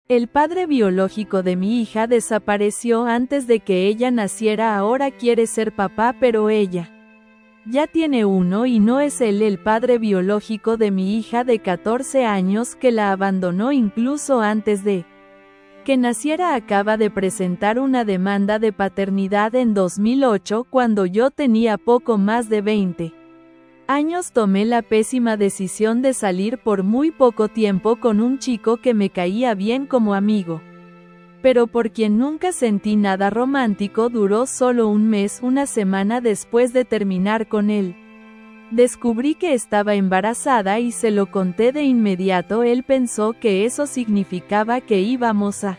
El padre biológico de mi hija desapareció antes de que ella naciera. Ahora quiere ser papá, pero ella ya tiene uno y no es él el padre biológico de mi hija de 14 años que la abandonó incluso antes de que naciera. Acaba de presentar una demanda de paternidad en 2008 cuando yo tenía poco más de 20 años. Tomé la pésima decisión de salir por muy poco tiempo con un chico que me caía bien como amigo, pero por quien nunca sentí nada romántico. Duró solo un mes. Una semana después de terminar con él, descubrí que estaba embarazada y se lo conté de inmediato. Él pensó que eso significaba que íbamos a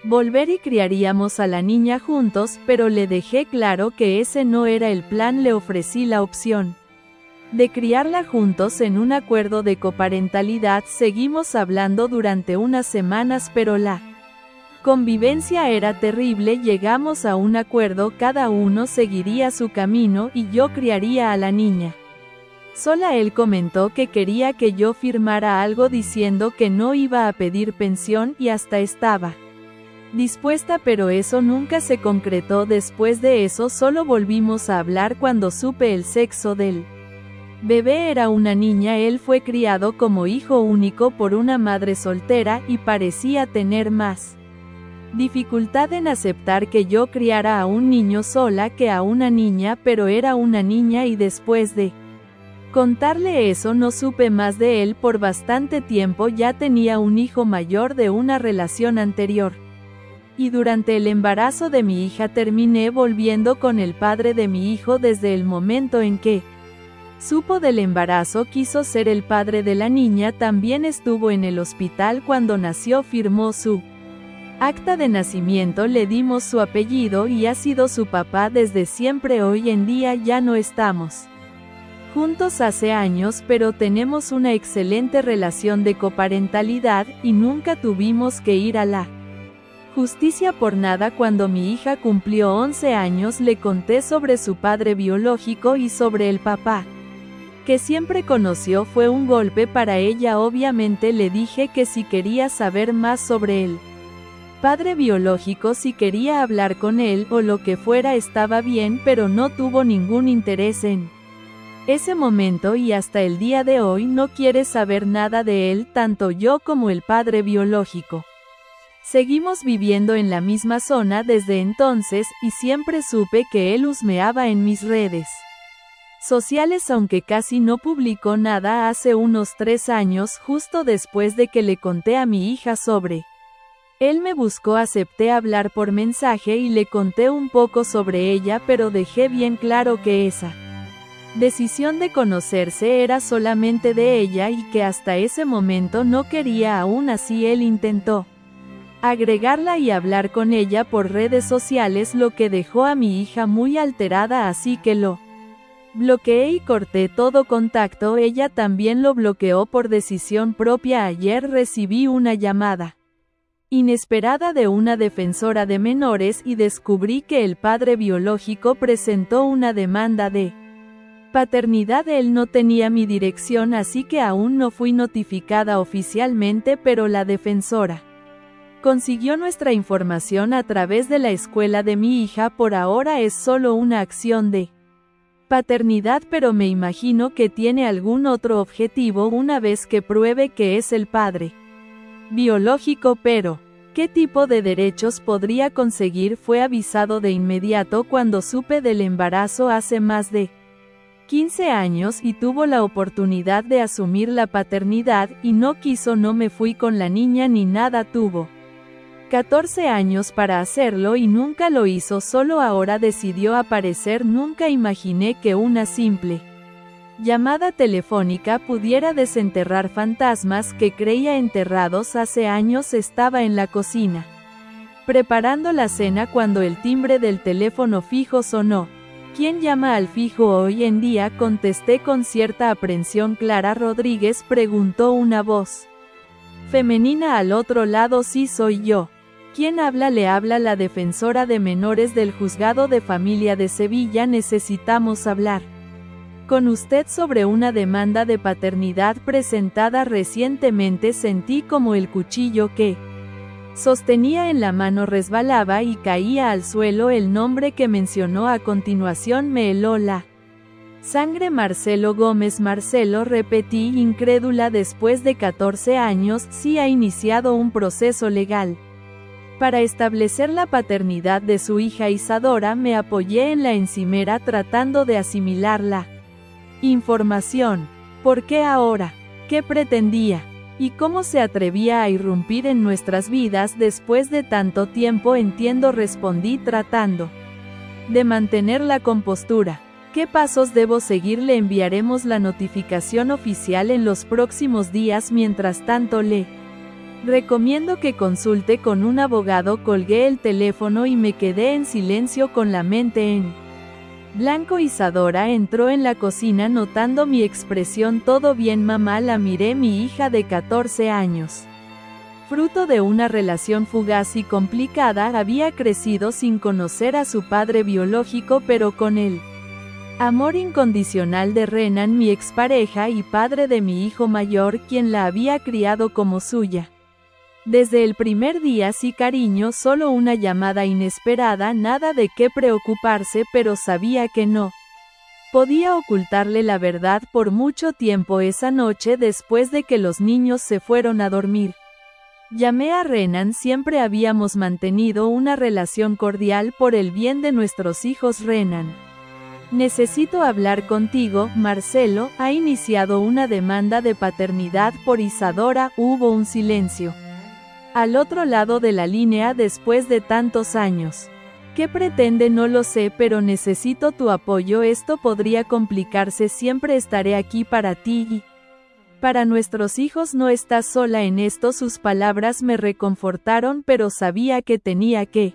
volver y criaríamos a la niña juntos, pero le dejé claro que ese no era el plan. Le ofrecí la opción de criarla juntos en un acuerdo de coparentalidad. Seguimos hablando durante unas semanas, pero la convivencia era terrible. Llegamos a un acuerdo, cada uno seguiría su camino y yo criaría a la niña sola. Él comentó que quería que yo firmara algo diciendo que no iba a pedir pensión y hasta estaba dispuesta, pero eso nunca se concretó. Después de eso solo volvimos a hablar cuando supe el sexo del bebé. Era una niña. Él fue criado como hijo único por una madre soltera y parecía tener más dificultad en aceptar que yo criara a un niño sola que a una niña, pero era una niña y después de contarle eso no supe más de él por bastante tiempo. Ya tenía un hijo mayor de una relación anterior. Y durante el embarazo de mi hija terminé volviendo con el padre de mi hijo. Desde el momento en que supo del embarazo quiso ser el padre de la niña. También estuvo en el hospital cuando nació. Firmó su acta de nacimiento, le dimos su apellido y ha sido su papá desde siempre. Hoy en día ya no estamos juntos hace años, pero tenemos una excelente relación de coparentalidad y nunca tuvimos que ir a la justicia por nada. Cuando mi hija cumplió 11 años le conté sobre su padre biológico y sobre el papá que siempre conoció. Fue un golpe para ella. Obviamente le dije que si quería saber más sobre él padre biológico, si quería hablar con él o lo que fuera, estaba bien, pero no tuvo ningún interés en ese momento y hasta el día de hoy no quiere saber nada de él. Tanto yo como el padre biológico seguimos viviendo en la misma zona desde entonces y siempre supe que él husmeaba en mis redes sociales, aunque casi no publicó nada. Hace unos 3 años, justo después de que le conté a mi hija sobre él, me buscó. Acepté hablar por mensaje y le conté un poco sobre ella, pero dejé bien claro que esa decisión de conocerse era solamente de ella y que hasta ese momento no quería. Aún así él intentó agregarla y hablar con ella por redes sociales, lo que dejó a mi hija muy alterada, así que lo bloqueé y corté todo contacto. Ella también lo bloqueó por decisión propia. Ayer recibí una llamada inesperada de una defensora de menores y descubrí que el padre biológico presentó una demanda de paternidad. Él no tenía mi dirección, así que aún no fui notificada oficialmente, pero la defensora consiguió nuestra información a través de la escuela de mi hija. Por ahora es solo una acción de paternidad, pero me imagino que tiene algún otro objetivo una vez que pruebe que es el padre biológico. Pero ¿qué tipo de derechos podría conseguir? Fue avisado de inmediato cuando supe del embarazo hace más de 15 años y tuvo la oportunidad de asumir la paternidad y no quiso. No me fui con la niña ni nada. Tuvo 14 años para hacerlo y nunca lo hizo. Solo ahora decidió aparecer. Nunca imaginé que una simple llamada telefónica pudiera desenterrar fantasmas que creía enterrados hace años. Estaba en la cocina preparando la cena cuando el timbre del teléfono fijo sonó. ¿Quién llama al fijo hoy en día?, contesté con cierta aprensión. Clara Rodríguez, preguntó una voz femenina al otro lado. Sí, soy yo. ¿Quién habla? Le habla la defensora de menores del Juzgado de Familia de Sevilla. Necesitamos hablar con usted sobre una demanda de paternidad presentada recientemente. Sentí como el cuchillo que Sostenía en la mano, resbalaba y caía al suelo. El nombre que mencionó a continuación me heló la sangre. Marcelo Gómez. Marcelo, repetí incrédula. Después de 14 años, sí ha iniciado un proceso legal para establecer la paternidad de su hija Isadora. Me apoyé en la encimera tratando de asimilar la información. ¿Por qué ahora? ¿Qué pretendía? ¿Y cómo se atrevía a irrumpir en nuestras vidas después de tanto tiempo? Entiendo, respondí tratando de mantener la compostura. ¿Qué pasos debo seguir? Le enviaremos la notificación oficial en los próximos días. Mientras tanto, le recomiendo que consulte con un abogado. Colgué el teléfono y me quedé en silencio con la mente en blanco. Isadora entró en la cocina notando mi expresión. ¿Todo bien, mamá? La miré. Mi hija de 14 años, fruto de una relación fugaz y complicada, había crecido sin conocer a su padre biológico, pero con el amor incondicional de Renan, mi expareja y padre de mi hijo mayor, quien la había criado como suya. Desde el primer día, sí, cariño, solo una llamada inesperada, nada de qué preocuparse, pero sabía que no podía ocultarle la verdad por mucho tiempo. Esa noche, después de que los niños se fueron a dormir, llamé a Renan. Siempre habíamos mantenido una relación cordial por el bien de nuestros hijos. Renan, necesito hablar contigo. Marcelo ha iniciado una demanda de paternidad por Isadora. Hubo un silencio al otro lado de la línea después de tantos años. ¿Qué pretende? No lo sé, pero necesito tu apoyo. Esto podría complicarse. Siempre estaré aquí para ti y para nuestros hijos. No estás sola en esto. Sus palabras me reconfortaron, pero sabía que tenía que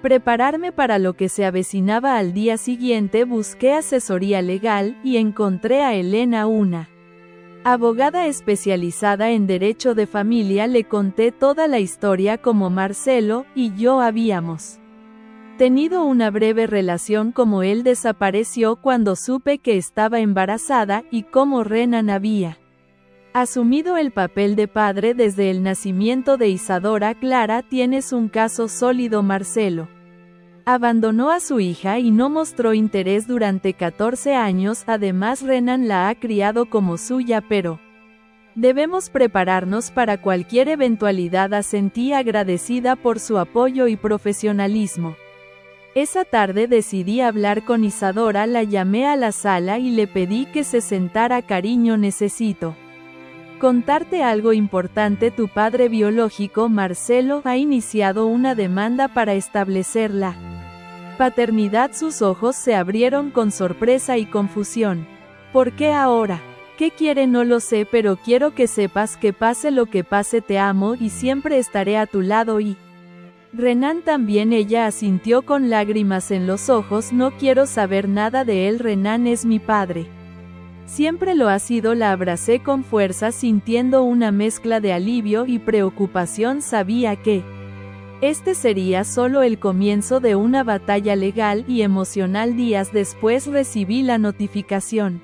prepararme para lo que se avecinaba. Al día siguiente busqué asesoría legal y encontré a Elena, una abogada especializada en derecho de familia. Le conté toda la historia, como Marcelo y yo habíamos tenido una breve relación, cómo él desapareció cuando supe que estaba embarazada, y cómo Renan había asumido el papel de padre desde el nacimiento de Isadora. Clara, tienes un caso sólido. Marcelo abandonó a su hija y no mostró interés durante 14 años, además Renan la ha criado como suya, pero debemos prepararnos para cualquier eventualidad. Asentí, agradecida por su apoyo y profesionalismo. Esa tarde decidí hablar con Isadora. La llamé a la sala y le pedí que se sentara. Cariño, necesito contarte algo importante. Tu padre biológico, Marcelo, ha iniciado una demanda para establecer la paternidad. Sus ojos se abrieron con sorpresa y confusión. ¿Por qué ahora? ¿Qué quiere? No lo sé, pero quiero que sepas que pase lo que pase, te amo y siempre estaré a tu lado. Y Renan también. Ella asintió con lágrimas en los ojos. No quiero saber nada de él. Renan es mi padre. Siempre lo ha sido. La abracé con fuerza, sintiendo una mezcla de alivio y preocupación. Sabía que este sería solo el comienzo de una batalla legal y emocional. Días después recibí la notificación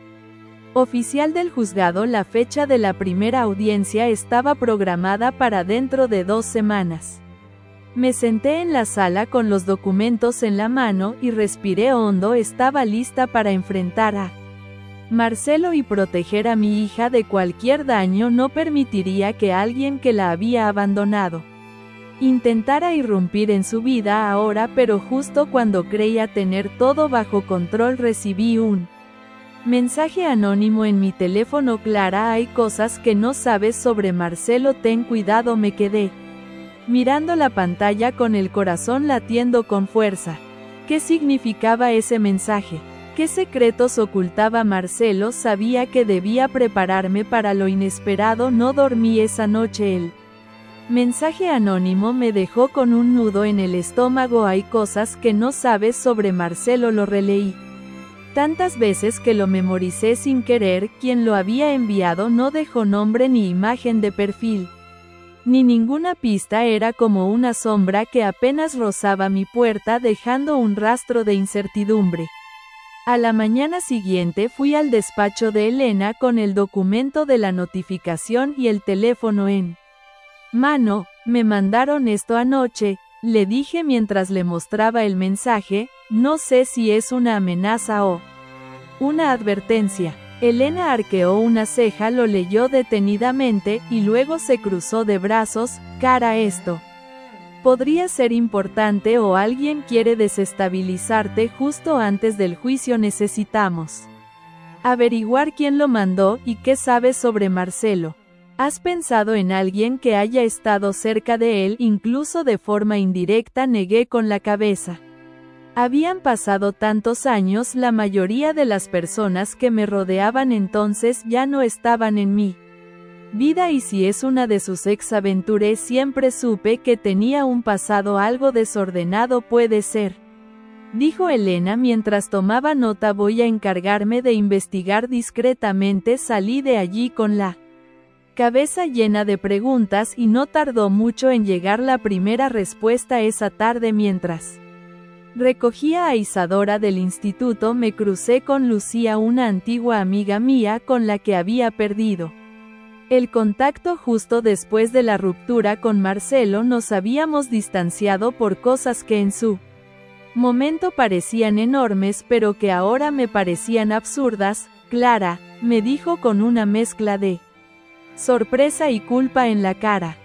oficial del juzgado. La fecha de la primera audiencia estaba programada para dentro de 2 semanas. Me senté en la sala con los documentos en la mano y respiré hondo. Estaba lista para enfrentar a Marcelo y proteger a mi hija de cualquier daño. No permitiría que alguien que la había abandonado intentara irrumpir en su vida ahora, pero justo cuando creía tener todo bajo control recibí un mensaje anónimo en mi teléfono. Clara, hay cosas que no sabes sobre Marcelo, ten cuidado. Me quedé mirando la pantalla con el corazón latiendo con fuerza. ¿Qué significaba ese mensaje? ¿Qué secretos ocultaba Marcelo? Sabía que debía prepararme para lo inesperado. No dormí esa noche. El mensaje anónimo me dejó con un nudo en el estómago. Hay cosas que no sabes sobre Marcelo. Lo releí tantas veces que lo memoricé sin querer. Quien lo había enviado no dejó nombre ni imagen de perfil, ni ninguna pista. Era como una sombra que apenas rozaba mi puerta, dejando un rastro de incertidumbre. A la mañana siguiente fui al despacho de Elena con el documento de la notificación y el teléfono en Mano, me mandaron esto anoche, le dije mientras le mostraba el mensaje, no sé si es una amenaza o una advertencia. Elena arqueó una ceja, lo leyó detenidamente, y luego se cruzó de brazos. Cara, esto podría ser importante o alguien quiere desestabilizarte justo antes del juicio. Necesitamos averiguar quién lo mandó y qué sabes sobre Marcelo. ¿Has pensado en alguien que haya estado cerca de él, incluso de forma indirecta? Negué con la cabeza. Habían pasado tantos años, la mayoría de las personas que me rodeaban entonces ya no estaban en mi vida, y si es una de sus ex-aventures, siempre supe que tenía un pasado algo desordenado. Puede ser, dijo Elena mientras tomaba nota. Voy a encargarme de investigar discretamente. Salí de allí con la cabeza llena de preguntas y no tardó mucho en llegar la primera respuesta. Esa tarde, mientras recogía a Isadora del instituto, me crucé con Lucía, una antigua amiga mía con la que había perdido el contacto justo después de la ruptura con Marcelo. Nos habíamos distanciado por cosas que en su momento parecían enormes, pero que ahora me parecían absurdas. Clara, me dijo con una mezcla de sorpresa y culpa en la cara.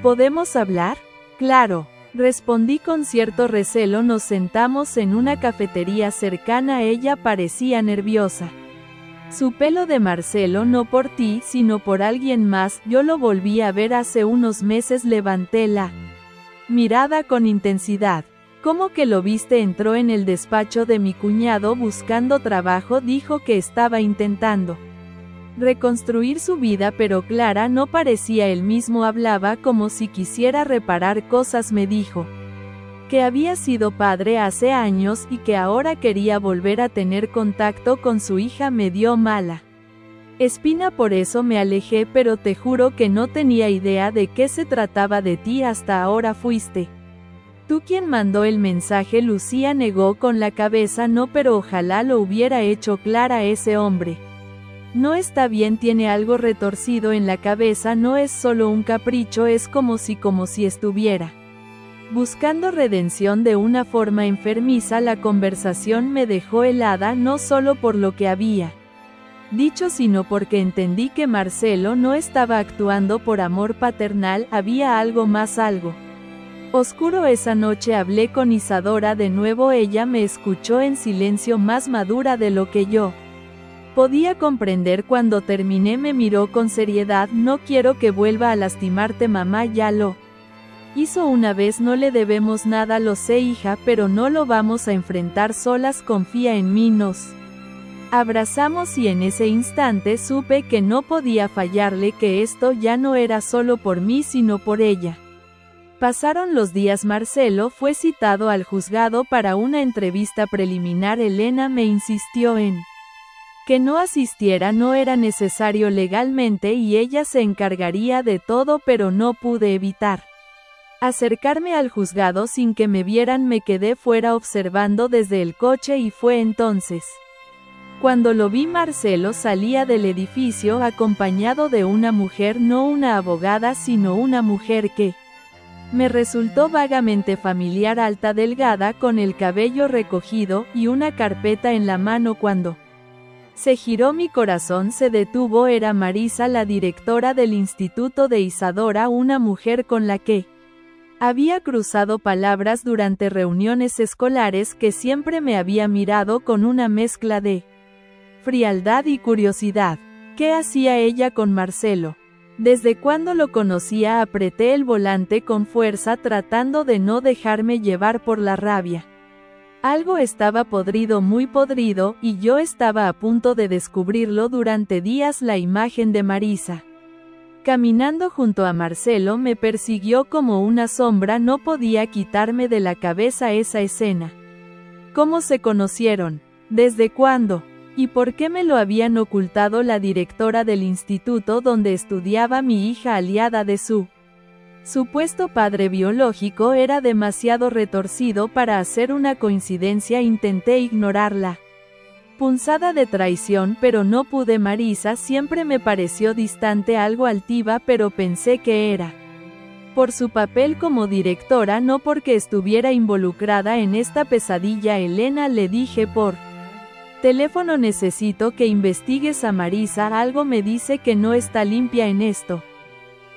¿Podemos hablar? Claro, respondí con cierto recelo. Nos sentamos en una cafetería cercana. Ella parecía nerviosa. Su pelo de Marcelo, no por ti, sino por alguien más. Yo lo volví a ver hace unos meses. Levanté la mirada con intensidad. ¿Cómo que lo viste? Entró en el despacho de mi cuñado buscando trabajo. Dijo que estaba intentando reconstruir su vida, pero Clara no parecía el mismo. Hablaba como si quisiera reparar cosas. Me dijo que había sido padre hace años y que ahora quería volver a tener contacto con su hija. Me dio mala espina, por eso me alejé, pero te juro que no tenía idea de qué se trataba de ti hasta ahora. ¿Fuiste tú quien mandó el mensaje? Lucía negó con la cabeza. No, pero ojalá lo hubiera hecho. Clara, ese hombre no está bien, tiene algo retorcido en la cabeza. No es solo un capricho, es como si estuviera buscando redención de una forma enfermiza. La conversación me dejó helada, no solo por lo que había dicho, sino porque entendí que Marcelo no estaba actuando por amor paternal. Había algo más, algo oscuro. Esa noche hablé con Isadora de nuevo. Ella me escuchó en silencio, más madura de lo que yo podía comprender. Cuando terminé me miró con seriedad. No quiero que vuelva a lastimarte, mamá, ya lo hizo una vez. No le debemos nada. Lo sé, hija, pero no lo vamos a enfrentar solas. Confía en mí. Nos abrazamos y en ese instante supe que no podía fallarle, que esto ya no era solo por mí sino por ella. Pasaron los días. Marcelo fue citado al juzgado para una entrevista preliminar. Elena me insistió en que no asistiera. No era necesario legalmente y ella se encargaría de todo, pero no pude evitar acercarme al juzgado sin que me vieran. Me quedé fuera observando desde el coche y fue entonces cuando lo vi. Marcelo salía del edificio acompañado de una mujer, no una abogada, sino una mujer que me resultó vagamente familiar, alta, delgada, con el cabello recogido y una carpeta en la mano. Cuando se giró mi corazón se detuvo. Era Marisa, la directora del instituto de Isadora, una mujer con la que había cruzado palabras durante reuniones escolares, que siempre me había mirado con una mezcla de frialdad y curiosidad. ¿Qué hacía ella con Marcelo? ¿Desde cuándo lo conocía? Apreté el volante con fuerza, tratando de no dejarme llevar por la rabia. Algo estaba podrido, muy podrido, y yo estaba a punto de descubrirlo. Durante días la imagen de Marisa caminando junto a Marcelo me persiguió como una sombra. No podía quitarme de la cabeza esa escena. ¿Cómo se conocieron? ¿Desde cuándo? ¿Y por qué me lo habían ocultado? La directora del instituto donde estudiaba mi hija, aliada de su supuesto padre biológico, era demasiado retorcido para hacer una coincidencia. Intenté ignorarla punzada de traición, pero no pude. Marisa siempre me pareció distante, algo altiva, pero pensé que era Por su papel como directora, no porque estuviera involucrada en esta pesadilla. Elena, le dije por teléfono, necesito que investigues a Marisa, algo me dice que no está limpia en esto.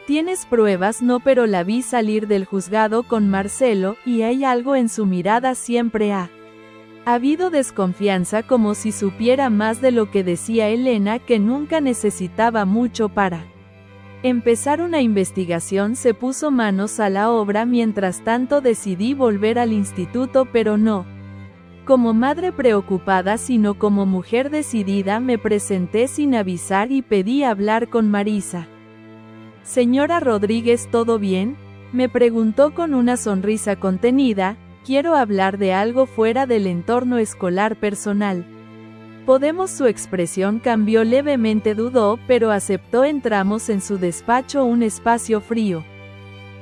¿Tienes pruebas? No, pero la vi salir del juzgado con Marcelo, y hay algo en su mirada. Siempre ha habido desconfianza, como si supiera más de lo que decía Elena, que nunca necesitaba mucho para empezar una investigación. Se puso manos a la obra. Mientras tanto decidí volver al instituto, pero no como madre preocupada, sino como mujer decidida. Me presenté sin avisar y pedí hablar con Marisa. Señora Rodríguez, ¿todo bien?, me preguntó con una sonrisa contenida. Quiero hablar de algo fuera del entorno escolar, personal. ¿Podemos? Su expresión cambió levemente, dudó, pero aceptó. Entramos en su despacho, un espacio frío,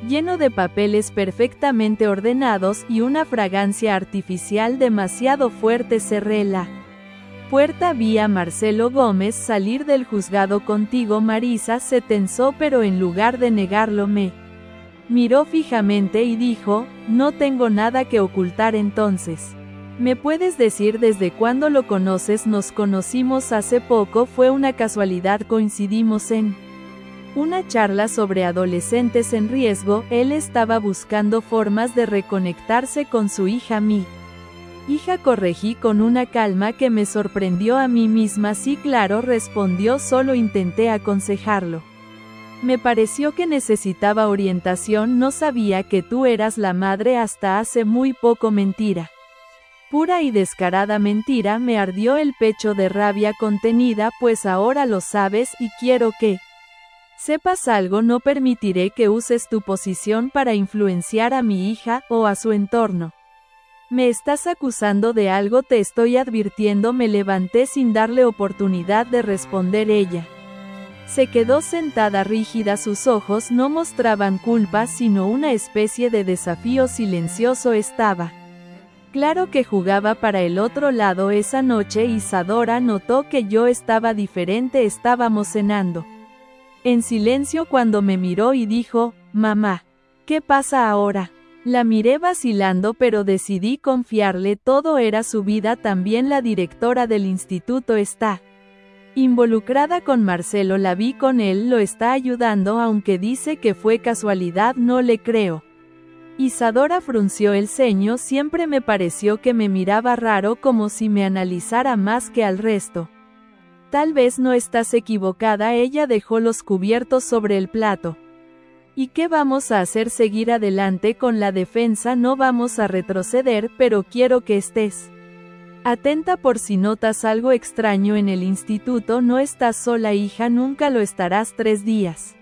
lleno de papeles perfectamente ordenados y una fragancia artificial demasiado fuerte. Cerré la puerta. Vi a Marcelo Gómez salir del juzgado contigo. Marisa se tensó, pero en lugar de negarlo me miró fijamente y dijo: no tengo nada que ocultar. Entonces, ¿me puedes decir desde cuándo lo conoces? Nos conocimos hace poco, fue una casualidad, coincidimos en una charla sobre adolescentes en riesgo. Él estaba buscando formas de reconectarse con su hija. Mi hija, corregí con una calma que me sorprendió a mí misma. Sí, claro, respondió, solo intenté aconsejarlo. Me pareció que necesitaba orientación. No sabía que tú eras la madre hasta hace muy poco. Mentira. Pura y descarada mentira. Me ardió el pecho de rabia contenida. Pues ahora lo sabes, y quiero que sepas algo. No permitiré que uses tu posición para influenciar a mi hija, o a su entorno. Me estás acusando de algo, te estoy advirtiendo. Me levanté sin darle oportunidad de responder. Ella se quedó sentada rígida. Sus ojos no mostraban culpa, sino una especie de desafío silencioso. Estaba claro que jugaba para el otro lado esa noche. Isadora notó que yo estaba diferente. Estábamos cenando en silencio cuando me miró y dijo: mamá, ¿qué pasa ahora? La miré vacilando, pero decidí confiarle. Todo era su vida. También la directora del instituto está involucrada con Marcelo. La vi con él, lo está ayudando, aunque dice que fue casualidad. No le creo. Isadora frunció el ceño. Siempre me pareció que me miraba raro, como si me analizara más que al resto. Tal vez no estás equivocada. Ella dejó los cubiertos sobre el plato. ¿Y qué vamos a hacer? Seguir adelante con la defensa. No vamos a retroceder, pero quiero que estés atenta por si notas algo extraño en el instituto. No estás sola, hija, nunca lo estarás. 3 días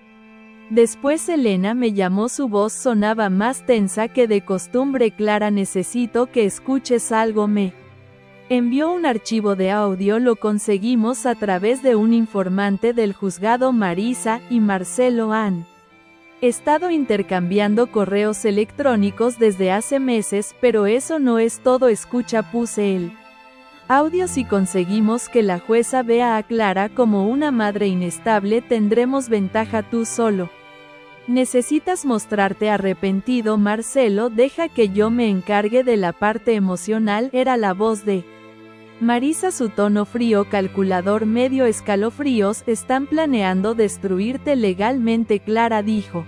después Elena me llamó. Su voz sonaba más tensa que de costumbre. Clara, necesito que escuches algo. Me envió un archivo de audio. Lo conseguimos a través de un informante del juzgado. Marisa y Marcelo han estado intercambiando correos electrónicos desde hace meses, pero eso no es todo. Escucha, puse el audio. Si conseguimos que la jueza vea a Clara como una madre inestable, tendremos ventaja. Tú solo necesitas mostrarte arrepentido. Marcelo, deja que yo me encargue de la parte emocional. Era la voz de Marisa, su tono frío, calculador. Medio escalofríos. Están planeando destruirte legalmente, Clara dijo.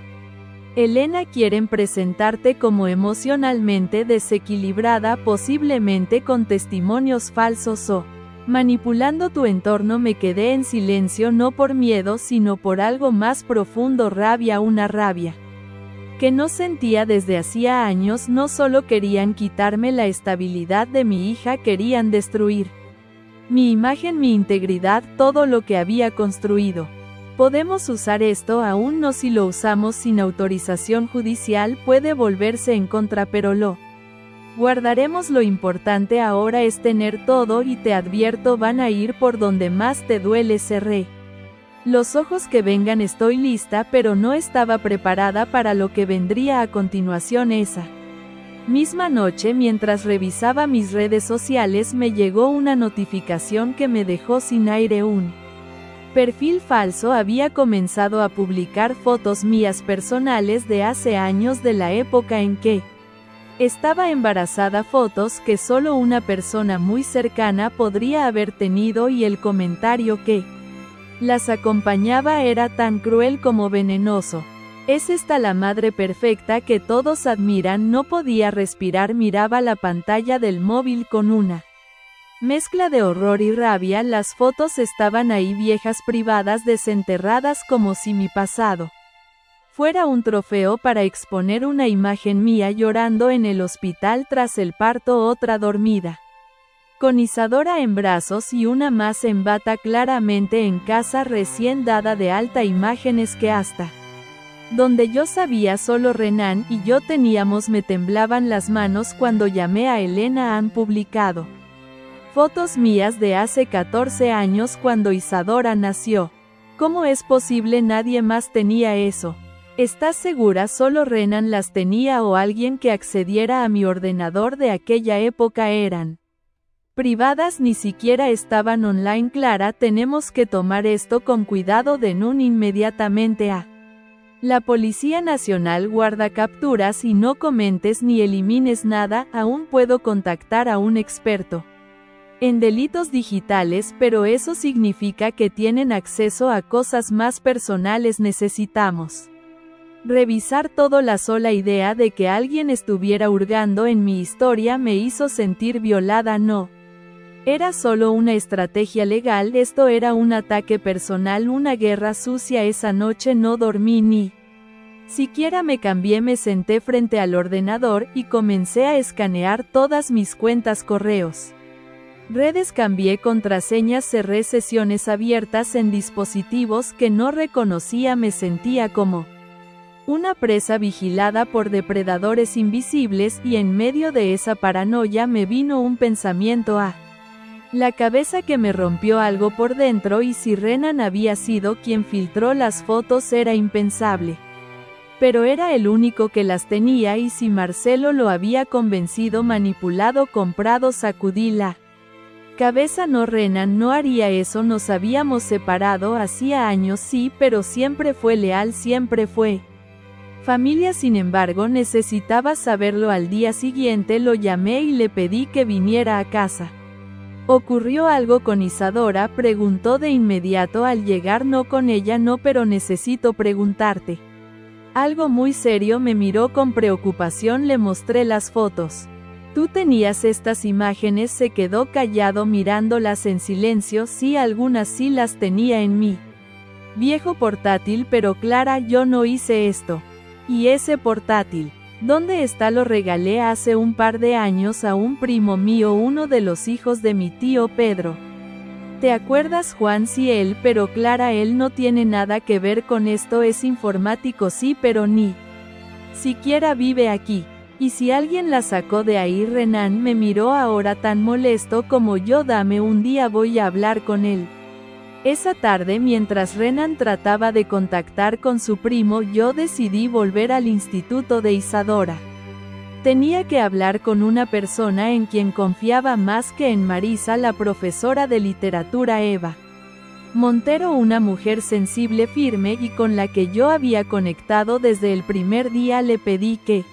Elena, quieren presentarte como emocionalmente desequilibrada, posiblemente con testimonios falsos o manipulando tu entorno. Me quedé en silencio, no por miedo, sino por algo más profundo. Rabia, una rabia que no sentía desde hacía años. No solo querían quitarme la estabilidad de mi hija, querían destruir mi imagen, mi integridad, todo lo que había construido. Podemos usar esto, aún no. Si lo usamos sin autorización judicial puede volverse en contra, pero lo guardaremos. Lo importante ahora es tener todo, y te advierto, van a ir por donde más te duele. Cerré los ojos. Que vengan, estoy lista, pero no estaba preparada para lo que vendría a continuación. Esa misma noche, mientras revisaba mis redes sociales, me llegó una notificación que me dejó sin aire. Un Perfil falso había comenzado a publicar fotos mías personales de hace años de la época en que estaba embarazada, fotos que solo una persona muy cercana podría haber tenido, y el comentario que las acompañaba era tan cruel como venenoso. ¿Es esta la madre perfecta que todos admiran? No podía respirar, miraba la pantalla del móvil con una mezcla de horror y rabia. Las fotos estaban ahí, viejas, privadas, desenterradas, como si mi pasado fuera un trofeo para exponer. Una imagen mía llorando en el hospital tras el parto, otra dormida con Isadora en brazos y una más en bata, claramente en casa recién dada de alta. Imágenes que hasta donde yo sabía solo Renan y yo teníamos. Me temblaban las manos cuando llamé a Elena. Han publicado fotos mías de hace 14 años, cuando Isadora nació. ¿Cómo es posible? Nadie más tenía eso. ¿Estás segura? Solo Renan las tenía, o alguien que accediera a mi ordenador de aquella época. Eran privadas, ni siquiera estaban online. Clara, tenemos que tomar esto con cuidado. Denun inmediatamente a la Policía Nacional. Guarda capturas y no comentes ni elimines nada. Aún puedo contactar a un experto en delitos digitales, pero eso significa que tienen acceso a cosas más personales. Necesitamos revisar todo. La sola idea de que alguien estuviera hurgando en mi historia me hizo sentir violada. No era solo una estrategia legal, esto era un ataque personal, una guerra sucia. Esa noche no dormí, ni siquiera me cambié. Me senté frente al ordenador y comencé a escanear todas mis cuentas, correos, redes. Cambié contraseñas, cerré sesiones abiertas en dispositivos que no reconocía. Me sentía como una presa vigilada por depredadores invisibles, y en medio de esa paranoia me vino un pensamiento a la cabeza que me rompió algo por dentro. ¿Y si Renan había sido quien filtró las fotos? Era impensable, pero era el único que las tenía. ¿Y si Marcelo lo había convencido, manipulado, comprado? Sacudí la cabeza. No, Renan no haría eso. Nos habíamos separado hacía años, sí, pero siempre fue leal, siempre fue familia. Sin embargo, necesitaba saberlo. Al día siguiente lo llamé y le pedí que viniera a casa. ¿Ocurrió algo con Isadora?, preguntó de inmediato al llegar. No, con ella no, pero necesito preguntarte algo muy serio. Me miró con preocupación. Le mostré las fotos. ¿Tú tenías estas imágenes? Se quedó callado mirándolas en silencio. Sí, algunas sí las tenía en mi viejo portátil, pero Clara, yo no hice esto. ¿Y ese portátil? ¿Dónde está? Lo regalé hace un par de años a un primo mío, uno de los hijos de mi tío Pedro. ¿Te acuerdas, Juan? Sí, él, pero Clara, él no tiene nada que ver con esto. Es informático, sí, pero ni siquiera vive aquí. ¿Y si alguien la sacó de ahí? Renan me miró ahora tan molesto como yo. Dame un día, voy a hablar con él. Esa tarde, mientras Renan trataba de contactar con su primo, yo decidí volver al instituto de Isadora. Tenía que hablar con una persona en quien confiaba más que en Marisa, la profesora de literatura Eva Montero, una mujer sensible, firme y con la que yo había conectado desde el primer día. Le pedí que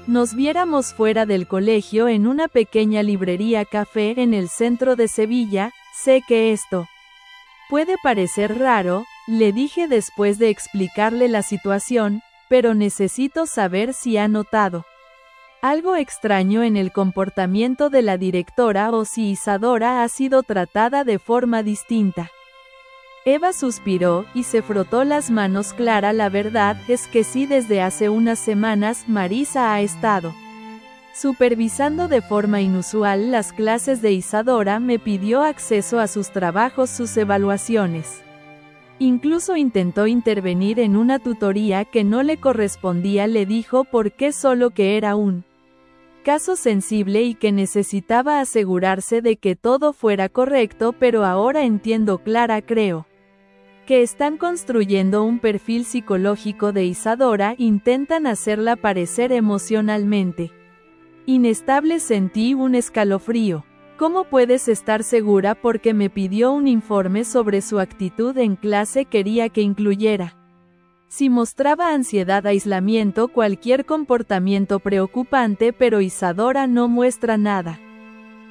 nos viéramos fuera del colegio, en una pequeña librería café en el centro de Sevilla. Sé que esto puede parecer raro, le dije después de explicarle la situación, pero necesito saber si ha notado algo extraño en el comportamiento de la directora, o si Isadora ha sido tratada de forma distinta. Eva suspiró y se frotó las manos. Clara, la verdad es que sí, desde hace unas semanas Marisa ha estado supervisando de forma inusual las clases de Isadora. Me pidió acceso a sus trabajos, sus evaluaciones. Incluso intentó intervenir en una tutoría que no le correspondía. Le dijo por qué, solo que era un caso sensible y que necesitaba asegurarse de que todo fuera correcto. Pero ahora entiendo, Clara, creo que están construyendo un perfil psicológico de Isadora. Intentan hacerla parecer emocionalmente inestable. Sentí un escalofrío. ¿Cómo puedes estar segura? Porque me pidió un informe sobre su actitud en clase, quería que incluyera. Si mostraba ansiedad, aislamiento, cualquier comportamiento preocupante, pero Isadora no muestra nada.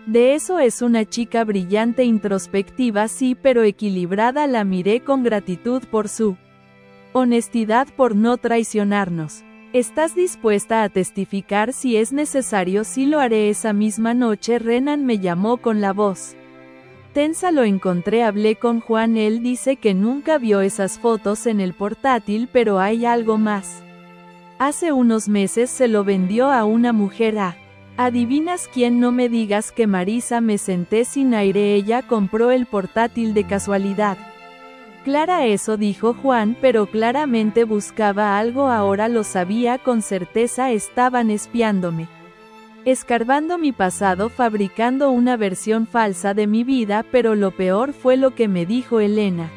De eso es una chica brillante, introspectiva sí, pero equilibrada. La miré con gratitud por su honestidad, por no traicionarnos. ¿Estás dispuesta a testificar si es necesario? Sí, lo haré. Esa misma noche Renan me llamó con la voz tensa. Lo encontré, hablé con Juan. Él dice que nunca vio esas fotos en el portátil, pero hay algo más. Hace unos meses se lo vendió a una mujer. ¿Adivinas quién? No me digas que Marisa. Me senté sin aire. Ella compró el portátil de casualidad. Clara, eso dijo Juan, pero claramente buscaba algo. Ahora lo sabía con certeza. Estaban espiándome, escarbando mi pasado, fabricando una versión falsa de mi vida. Pero lo peor fue lo que me dijo Elena.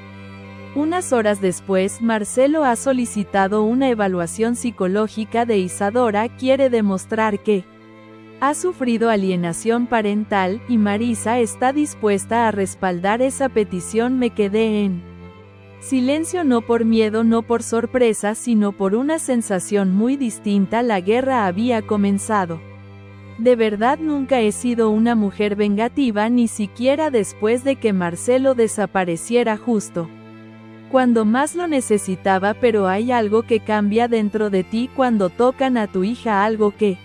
Unas horas después, Marcelo ha solicitado una evaluación psicológica de Isadora. Quiere demostrar que ha sufrido alienación parental, y Marisa está dispuesta a respaldar esa petición. Me quedé en silencio, no por miedo, no por sorpresa, sino por una sensación muy distinta. La guerra había comenzado. De verdad nunca he sido una mujer vengativa, ni siquiera después de que Marcelo desapareciera justo cuando más lo necesitaba. Pero hay algo que cambia dentro de ti cuando tocan a tu hija, algo que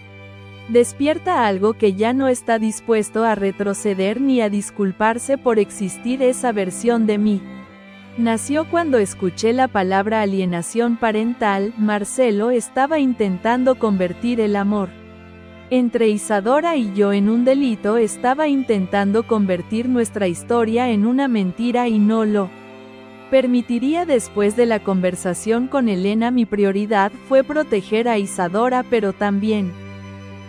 despierta, algo que ya no está dispuesto a retroceder ni a disculparse por existir. Esa versión de mí nació cuando escuché la palabra alienación parental. Marcelo estaba intentando convertir el amor entre Isadora y yo en un delito. Estaba intentando convertir nuestra historia en una mentira y no lo permitiría. Después de la conversación con Elena, mi prioridad fue proteger a Isadora, pero también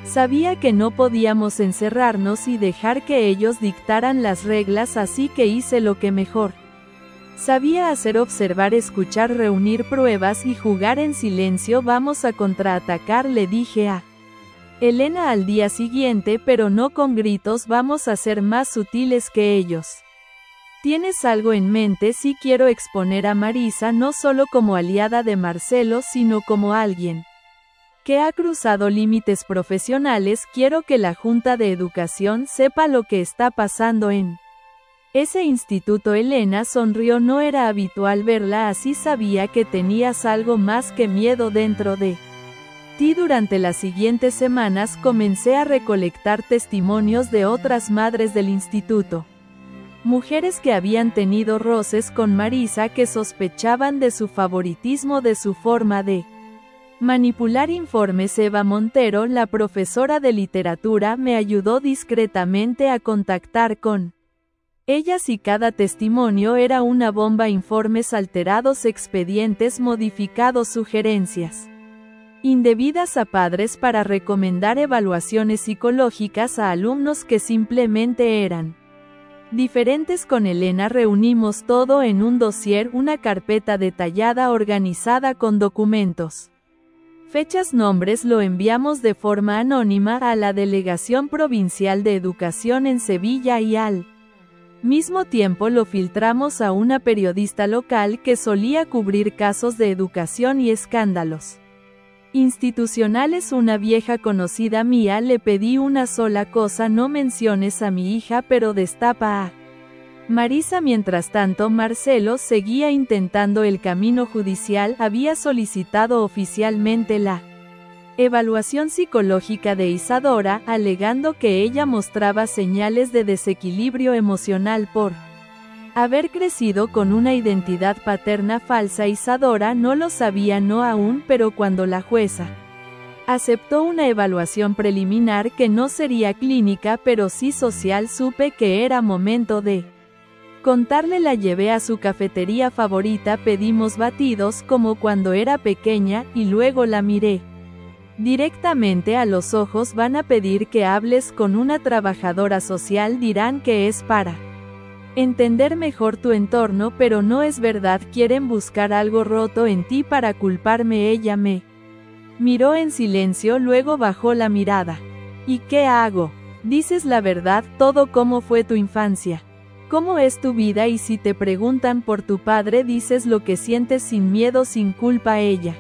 sabía que no podíamos encerrarnos y dejar que ellos dictaran las reglas, así que hice lo que mejor sabía hacer: observar, escuchar, reunir pruebas y jugar en silencio. Vamos a contraatacar, le dije a Elena al día siguiente, pero no con gritos. Vamos a ser más sutiles que ellos. ¿Tienes algo en mente? Sí, quiero exponer a Marisa no solo como aliada de Marcelo, sino como alguien que ha cruzado límites profesionales. Quiero que la Junta de Educación sepa lo que está pasando en ese instituto. Elena sonrió. No era habitual verla así. Sabía que tenías algo más que miedo dentro de ti. Durante las siguientes semanas comencé a recolectar testimonios de otras madres del instituto. Mujeres que habían tenido roces con Marisa, que sospechaban de su favoritismo, de su forma de manipular informes. Eva Montero, la profesora de literatura, me ayudó discretamente a contactar con ellas y cada testimonio era una bomba: informes alterados, expedientes modificados, sugerencias indebidas a padres para recomendar evaluaciones psicológicas a alumnos que simplemente eran diferentes. Con Elena reunimos todo en un dossier, una carpeta detallada organizada con documentos, fechas, nombres. Lo enviamos de forma anónima a la Delegación Provincial de Educación en Sevilla y al mismo tiempo lo filtramos a una periodista local que solía cubrir casos de educación y escándalos institucionales. Una vieja conocida mía. Le pedí una sola cosa: no menciones a mi hija, pero destapa a Marisa. Mientras tanto, Marcelo seguía intentando el camino judicial. Había solicitado oficialmente la evaluación psicológica de Isadora, alegando que ella mostraba señales de desequilibrio emocional por haber crecido con una identidad paterna falsa. Isadora no lo sabía, no aún, pero cuando la jueza aceptó una evaluación preliminar que no sería clínica pero sí social, supe que era momento de contarle. La llevé a su cafetería favorita, pedimos batidos como cuando era pequeña, y luego la miré directamente a los ojos. Van a pedir que hables con una trabajadora social, dirán que es para entender mejor tu entorno, pero no es verdad. Quieren buscar algo roto en ti para culparme. Ella me miró en silencio, luego bajó la mirada. ¿Y qué hago? Dices la verdad, todo cómo fue tu infancia. ¿Cómo es tu vida? Y si te preguntan por tu padre, dices lo que sientes sin miedo, sin culpa. Ella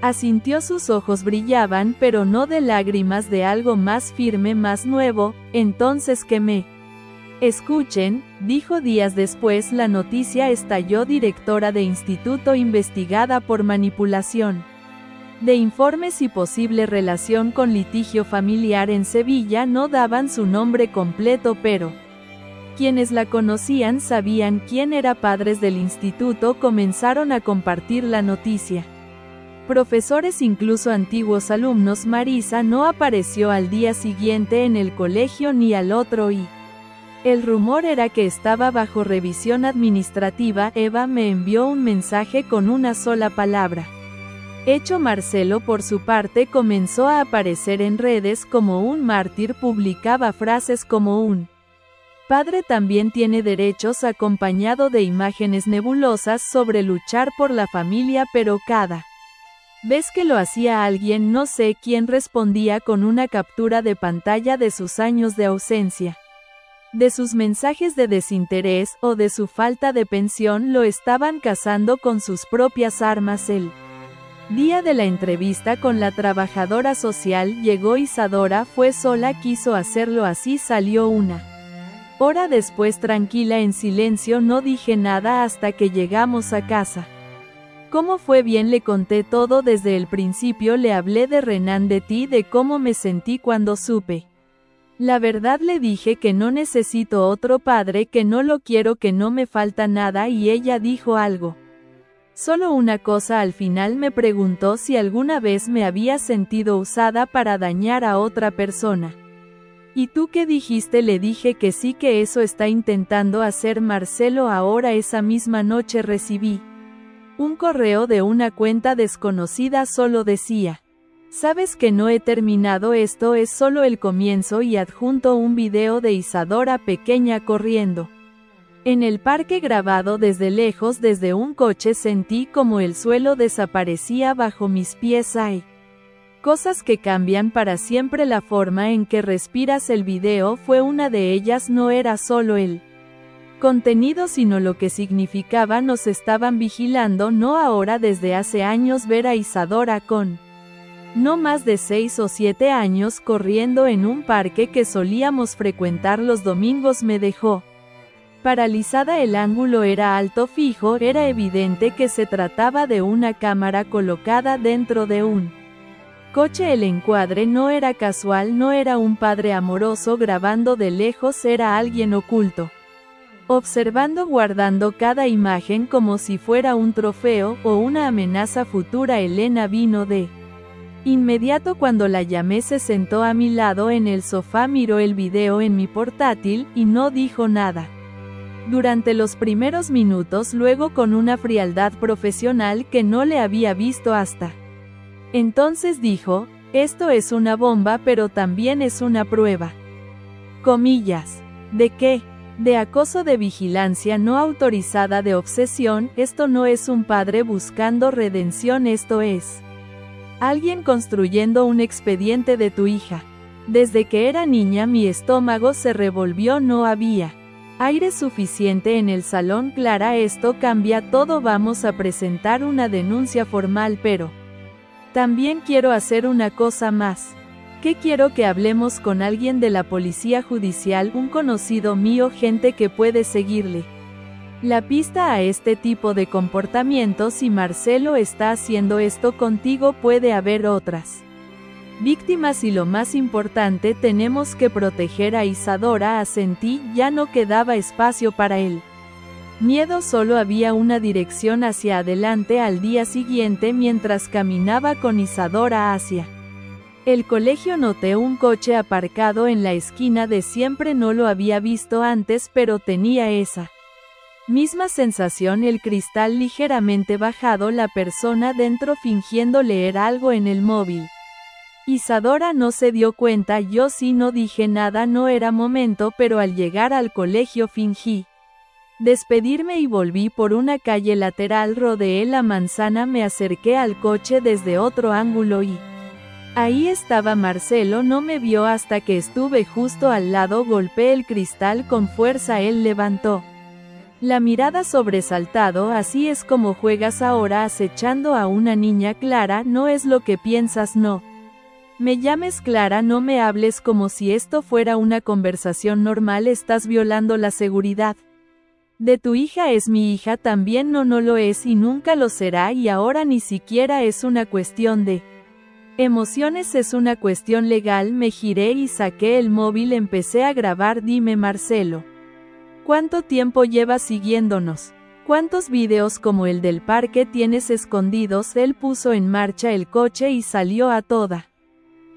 asintió, sus ojos brillaban, pero no de lágrimas, de algo más firme, más nuevo. Entonces que me escuchen, dijo días después. La noticia estalló. Directora de instituto investigada por manipulación de informes y posible relación con litigio familiar en Sevilla. No daban su nombre completo, pero quienes la conocían sabían quién era. Padres del instituto comenzaron a compartir la noticia. Profesores, incluso antiguos alumnos. Marisa no apareció al día siguiente en el colegio ni al otro y el rumor era que estaba bajo revisión administrativa. Eva me envió un mensaje con una sola palabra: hecho. Marcelo, por su parte, comenzó a aparecer en redes como un mártir. Publicaba frases como un padre también tiene derechos, acompañado de imágenes nebulosas sobre luchar por la familia, pero cada vez que lo hacía alguien, no sé quién, respondía con una captura de pantalla de sus años de ausencia, de sus mensajes de desinterés o de su falta de pensión. Lo estaban cazando con sus propias armas. El día de la entrevista con la trabajadora social llegó Isadora, fue sola, quiso hacerlo así, salió una hora después tranquila, en silencio. No dije nada hasta que llegamos a casa. ¿Cómo fue? Bien, le conté todo desde el principio. Le hablé de Renan, de ti, de cómo me sentí cuando supe la verdad. Le dije que no necesito otro padre, que no lo quiero, que no me falta nada. Y ella dijo algo, solo una cosa. Al final me preguntó si alguna vez me había sentido usada para dañar a otra persona. ¿Y tú qué dijiste? Le dije que sí, que eso está intentando hacer Marcelo ahora. Esa misma noche recibí un correo de una cuenta desconocida. Solo decía: sabes que no he terminado, esto es solo el comienzo, y adjunto un video de Isadora pequeña corriendo en el parque, grabado desde lejos, desde un coche. Sentí como el suelo desaparecía bajo mis pies. Hay cosas que cambian para siempre, la forma en que respiras. El video fue una de ellas. No era solo el contenido, sino lo que significaba. Nos estaban vigilando, no ahora, desde hace años. Ver a Isadora con no más de 6 o 7 años corriendo en un parque que solíamos frecuentar los domingos me dejó paralizada. El ángulo era alto, fijo, era evidente que se trataba de una cámara colocada dentro de un coche. El encuadre no era casual, no era un padre amoroso grabando de lejos, era alguien oculto, observando, guardando cada imagen como si fuera un trofeo o una amenaza futura. Elena vino de inmediato cuando la llamé, se sentó a mi lado en el sofá, miró el video en mi portátil y no dijo nada durante los primeros minutos. Luego, con una frialdad profesional que no le había visto hasta entonces, dijo: esto es una bomba, pero también es una prueba. Comillas. ¿De qué? De acoso, de vigilancia no autorizada, de obsesión. Esto no es un padre buscando redención, esto es alguien construyendo un expediente de tu hija. Desde que era niña mi estómago se revolvió, no había aire suficiente en el salón. Clara, esto cambia todo, vamos a presentar una denuncia formal, pero también quiero hacer una cosa más. ¿Qué? Quiero que hablemos con alguien de la policía judicial, un conocido mío, gente que puede seguirle la pista a este tipo de comportamientos. Si Marcelo está haciendo esto contigo, puede haber otras víctimas y lo más importante, tenemos que proteger a Isadora. Asentí, ya no quedaba espacio para él miedo, solo había una dirección: hacia adelante. Al día siguiente, mientras caminaba con Isadora hacia el colegio, noté un coche aparcado en la esquina de siempre. No lo había visto antes, pero tenía esa misma sensación, el cristal ligeramente bajado, la persona dentro fingiendo leer algo en el móvil. Isadora no se dio cuenta, yo sí, no dije nada, no era momento, pero al llegar al colegio fingí despedirme y volví por una calle lateral, rodeé la manzana, me acerqué al coche desde otro ángulo y Ahí estaba Marcelo, no me vio hasta que estuve justo al lado, golpeé el cristal con fuerza, él levantó la mirada sobresaltado. Así es como juegas ahora, acechando a una niña. Clara, no es lo que piensas, no me llames Clara, no me hables como si esto fuera una conversación normal, estás violando la seguridad de tu hija. Es mi hija también. No, no lo es y nunca lo será, y ahora ni siquiera es una cuestión de emociones, es una cuestión legal. Me giré y saqué el móvil, empecé a grabar. Dime, Marcelo, ¿cuánto tiempo llevas siguiéndonos? ¿Cuántos videos como el del parque tienes escondidos? Él puso en marcha el coche y salió a toda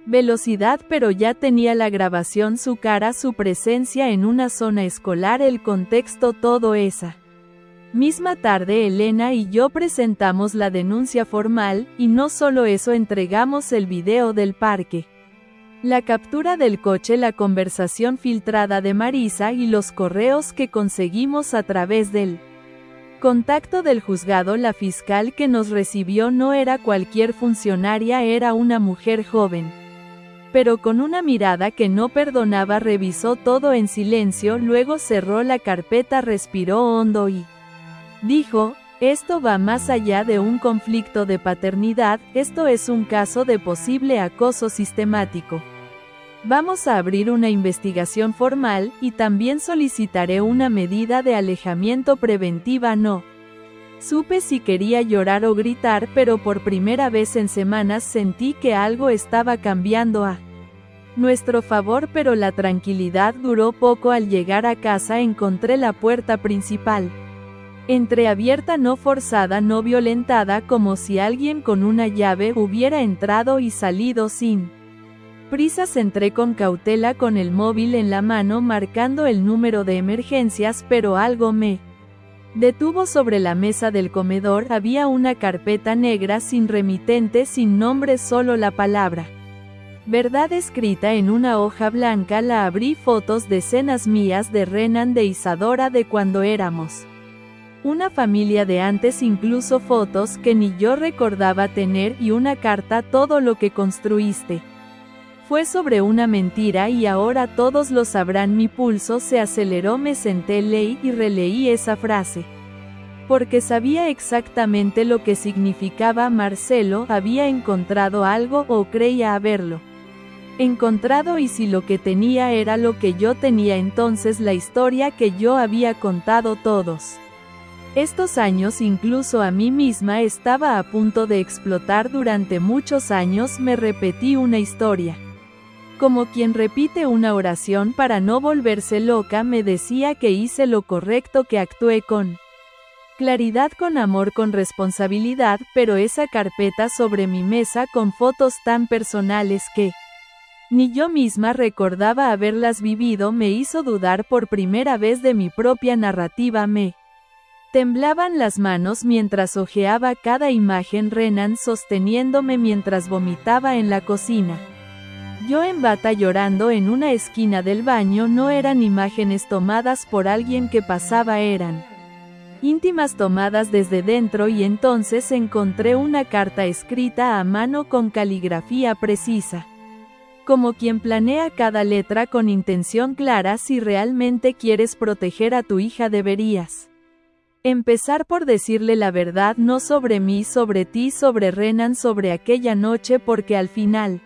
velocidad, pero ya tenía la grabación, su cara, su presencia en una zona escolar, el contexto, todo. Esa misma tarde Elena y yo presentamos la denuncia formal, y no solo eso, entregamos el video del parque, la captura del coche, la conversación filtrada de Marisa y los correos que conseguimos a través del contacto del juzgado. La fiscal que nos recibió no era cualquier funcionaria, era una mujer joven, pero con una mirada que no perdonaba. Revisó todo en silencio, luego cerró la carpeta, respiró hondo y dijo: esto va más allá de un conflicto de paternidad, esto es un caso de posible acoso sistemático. Vamos a abrir una investigación formal, y también solicitaré una medida de alejamiento preventiva. No supe si quería llorar o gritar, pero por primera vez en semanas sentí que algo estaba cambiando a nuestro favor, pero la tranquilidad duró poco. Al llegar a casa encontré la puerta principal entreabierta, no forzada, no violentada, como si alguien con una llave hubiera entrado y salido sin prisas. Entré con cautela, con el móvil en la mano, marcando el número de emergencias, pero algo me detuvo. Sobre la mesa del comedor había una carpeta negra sin remitente, sin nombre, solo la palabra verdad escrita en una hoja blanca. La abrí, fotos de cenas mías, de Renan, de Isadora, de cuando éramos una familia de antes, incluso fotos que ni yo recordaba tener, y una carta: todo lo que construiste fue sobre una mentira y ahora todos lo sabrán. Mi pulso se aceleró, me senté, leí y releí esa frase, porque sabía exactamente lo que significaba. Marcelo había encontrado algo, o creía haberlo encontrado, y si lo que tenía era lo que yo tenía, entonces la historia que yo había contado todos estos años, incluso a mí misma, estaba a punto de explotar. Durante muchos años me repetí una historia, como quien repite una oración para no volverse loca. Me decía que hice lo correcto, que actué con claridad, con amor, con responsabilidad, pero esa carpeta sobre mi mesa con fotos tan personales que ni yo misma recordaba haberlas vivido me hizo dudar por primera vez de mi propia narrativa. Me temblaban las manos mientras hojeaba cada imagen. Renan sosteniéndome mientras vomitaba en la cocina. Yo en bata llorando en una esquina del baño. No eran imágenes tomadas por alguien que pasaba, eran íntimas, tomadas desde dentro. Y entonces encontré una carta escrita a mano con caligrafía precisa, como quien planea cada letra con intención clara. Si realmente quieres proteger a tu hija, deberías empezar por decirle la verdad, no sobre mí, sobre ti, sobre Renan, sobre aquella noche, porque al final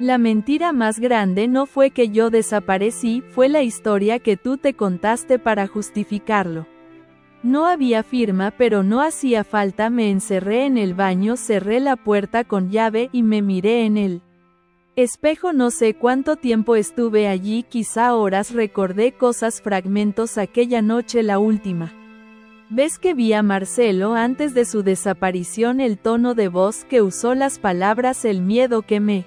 la mentira más grande no fue que yo desaparecí, fue la historia que tú te contaste para justificarlo. No había firma, pero no hacía falta. Me encerré en el baño, cerré la puerta con llave y me miré en el espejo. No sé cuánto tiempo estuve allí, quizá horas. Recordé cosas, fragmentos. Aquella noche, la última vez que vi a Marcelo antes de su desaparición, el tono de voz que usó, las palabras, el miedo que me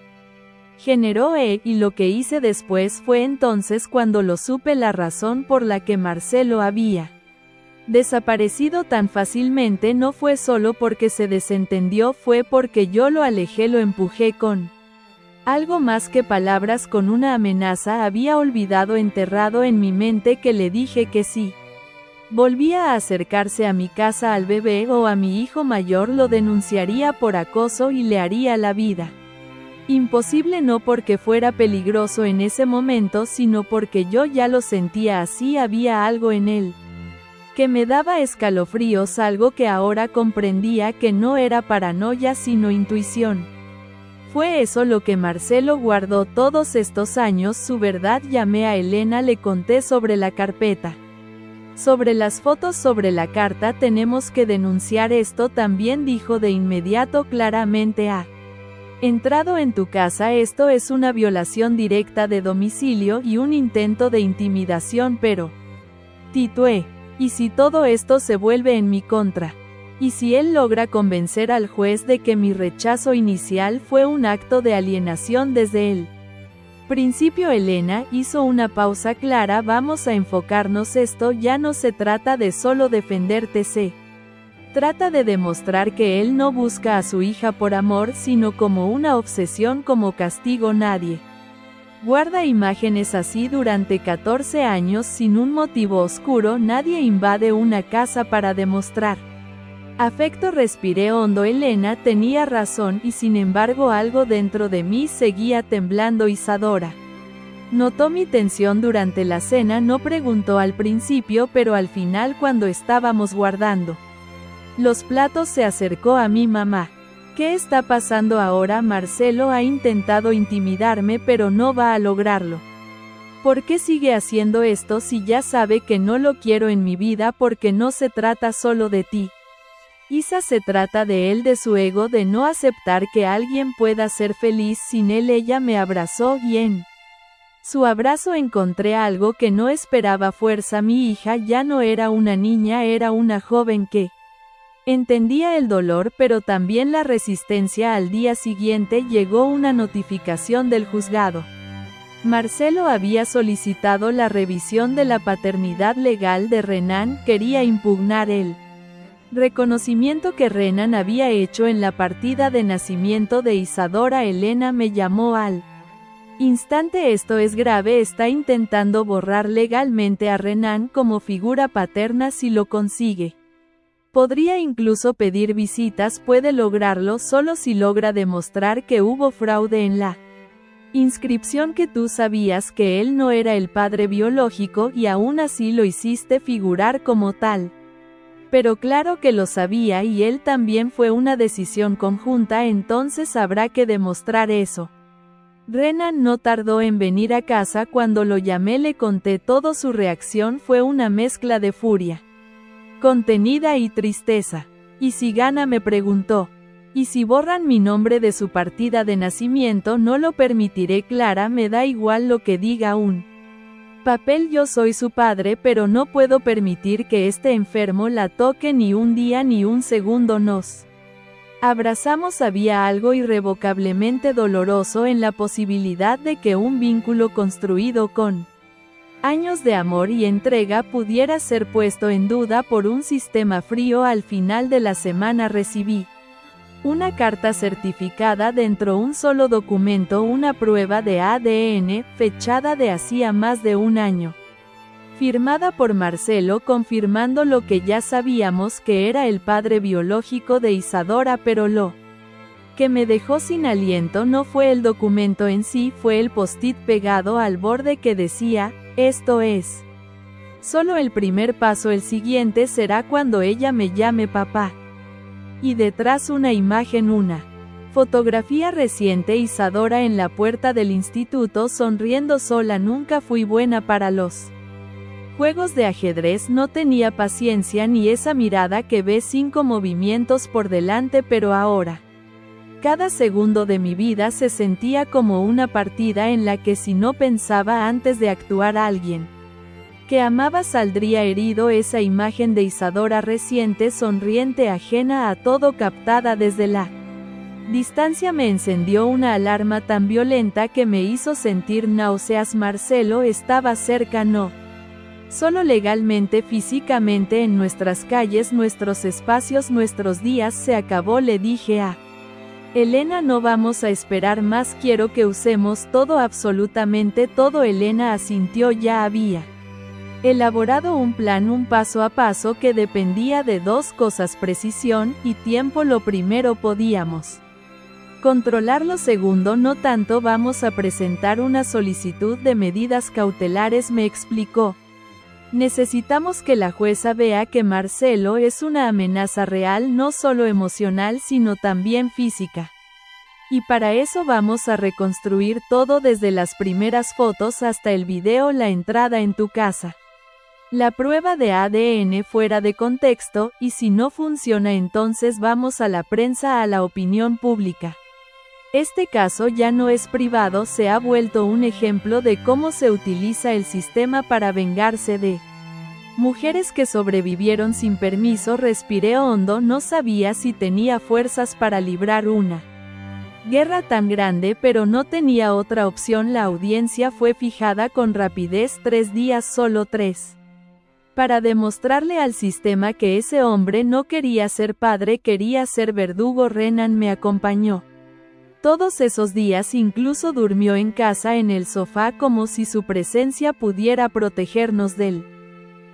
generó, y lo que hice después. Fue entonces cuando lo supe, la razón por la que Marcelo había desaparecido tan fácilmente no fue solo porque se desentendió, fue porque yo lo alejé, lo empujé con algo más que palabras, con una amenaza. Había olvidado, enterrado en mi mente, que le dije que sí volvía a acercarse a mi casa, al bebé o a mi hijo mayor, lo denunciaría por acoso y le haría la vida Imposible no porque fuera peligroso en ese momento, sino porque yo ya lo sentía así, había algo en él que me daba escalofríos, algo que ahora comprendía que no era paranoia sino intuición. Fue eso lo que Marcelo guardó todos estos años, su verdad. Llamé a Elena, le conté sobre la carpeta, sobre las fotos, sobre la carta. Tenemos que denunciar esto también, dijo de inmediato. Claramente ha entrado en tu casa, esto es una violación directa de domicilio y un intento de intimidación, pero titué. ¿Y si todo esto se vuelve en mi contra? ¿Y si él logra convencer al juez de que mi rechazo inicial fue un acto de alienación desde el principio? Elena hizo una pausa. Clara, vamos a enfocarnos, esto ya no se trata de solo defenderte, se trata de demostrar que él no busca a su hija por amor, sino como una obsesión, como castigo. Nadie guarda imágenes así durante 14 años sin un motivo oscuro. Nadie invade una casa para demostrar afecto. Respiré hondo. Elena tenía razón, y sin embargo algo dentro de mí seguía temblando. Isadora notó mi tensión durante la cena. No preguntó al principio, pero al final, cuando estábamos guardando los platos, se acercó a mi mamá. ¿Qué está pasando ahora? Marcelo ha intentado intimidarme, pero no va a lograrlo. ¿Por qué sigue haciendo esto si ya sabe que no lo quiero en mi vida? Porque no se trata solo de ti, Isa, se trata de él, de su ego, de no aceptar que alguien pueda ser feliz sin él. Ella me abrazó y en su abrazo encontré algo que no esperaba: fuerza. Mi hija ya no era una niña, era una joven que entendía el dolor, pero también la resistencia. Al día siguiente llegó una notificación del juzgado. Marcelo había solicitado la revisión de la paternidad legal de Renan, quería impugnar el reconocimiento que Renan había hecho en la partida de nacimiento de Isadora. Elena me llamó al instante. Esto es grave, está intentando borrar legalmente a Renan como figura paterna. Si lo consigue, podría incluso pedir visitas. Puede lograrlo solo si logra demostrar que hubo fraude en la inscripción, que tú sabías que él no era el padre biológico y aún así lo hiciste figurar como tal. Pero claro que lo sabía, y él también. Fue una decisión conjunta, entonces habrá que demostrar eso. Renan no tardó en venir a casa. Cuando lo llamé le conté todo. Su reacción fue una mezcla de furia contenida y tristeza. ¿Y si gana?, me preguntó. ¿Y si borran mi nombre de su partida de nacimiento? No lo permitiré, Clara, me da igual lo que diga un papel. Yo soy su padre, pero no puedo permitir que este enfermo la toque ni un día ni un segundo. Nos abrazamos. Había algo irrevocablemente doloroso en la posibilidad de que un vínculo construido con años de amor y entrega pudiera ser puesto en duda por un sistema frío. Al final de la semana recibí una carta certificada, dentro un solo documento, una prueba de ADN, fechada de hacía más de un año, firmada por Marcelo, confirmando lo que ya sabíamos, que era el padre biológico de Isadora. Pero lo que me dejó sin aliento no fue el documento en sí, fue el post-it pegado al borde que decía: esto es solo el primer paso, el siguiente será cuando ella me llame papá. Y detrás una imagen, una fotografía reciente: Isadora en la puerta del instituto sonriendo sola. Nunca fui buena para los juegos de ajedrez, no tenía paciencia ni esa mirada que ve 5 movimientos por delante, pero ahora cada segundo de mi vida se sentía como una partida en la que, si no pensaba antes de actuar, alguien que amaba saldría herido. Esa imagen de Isadora reciente, sonriente, ajena a todo, captada desde la distancia, me encendió una alarma tan violenta que me hizo sentir náuseas. Marcelo estaba cerca, no solo legalmente, físicamente, en nuestras calles, nuestros espacios, nuestros días. Se acabó, le dije a Elena, no vamos a esperar más, quiero que usemos todo, absolutamente todo. Elena asintió. Ya había elaborado un plan, un paso a paso, que dependía de 2 cosas: precisión y tiempo. Lo primero, podíamos Controlarlo. Segundo, no tanto vamos a presentar una solicitud de medidas cautelares, me explicó. Necesitamos que la jueza vea que Marcelo es una amenaza real, no solo emocional sino también física. Y para eso vamos a reconstruir todo desde las primeras fotos hasta el video, la entrada en tu casa, la prueba de ADN fuera de contexto, y si no funciona entonces vamos a la prensa, a la opinión pública. Este caso ya no es privado, se ha vuelto un ejemplo de cómo se utiliza el sistema para vengarse de mujeres que sobrevivieron sin permiso. Respiré hondo, no sabía si tenía fuerzas para librar una guerra tan grande, pero no tenía otra opción. La audiencia fue fijada con rapidez, 3 días, solo 3. Para demostrarle al sistema que ese hombre no quería ser padre, quería ser verdugo. Renan me acompañó todos esos días, incluso durmió en casa en el sofá como si su presencia pudiera protegernos del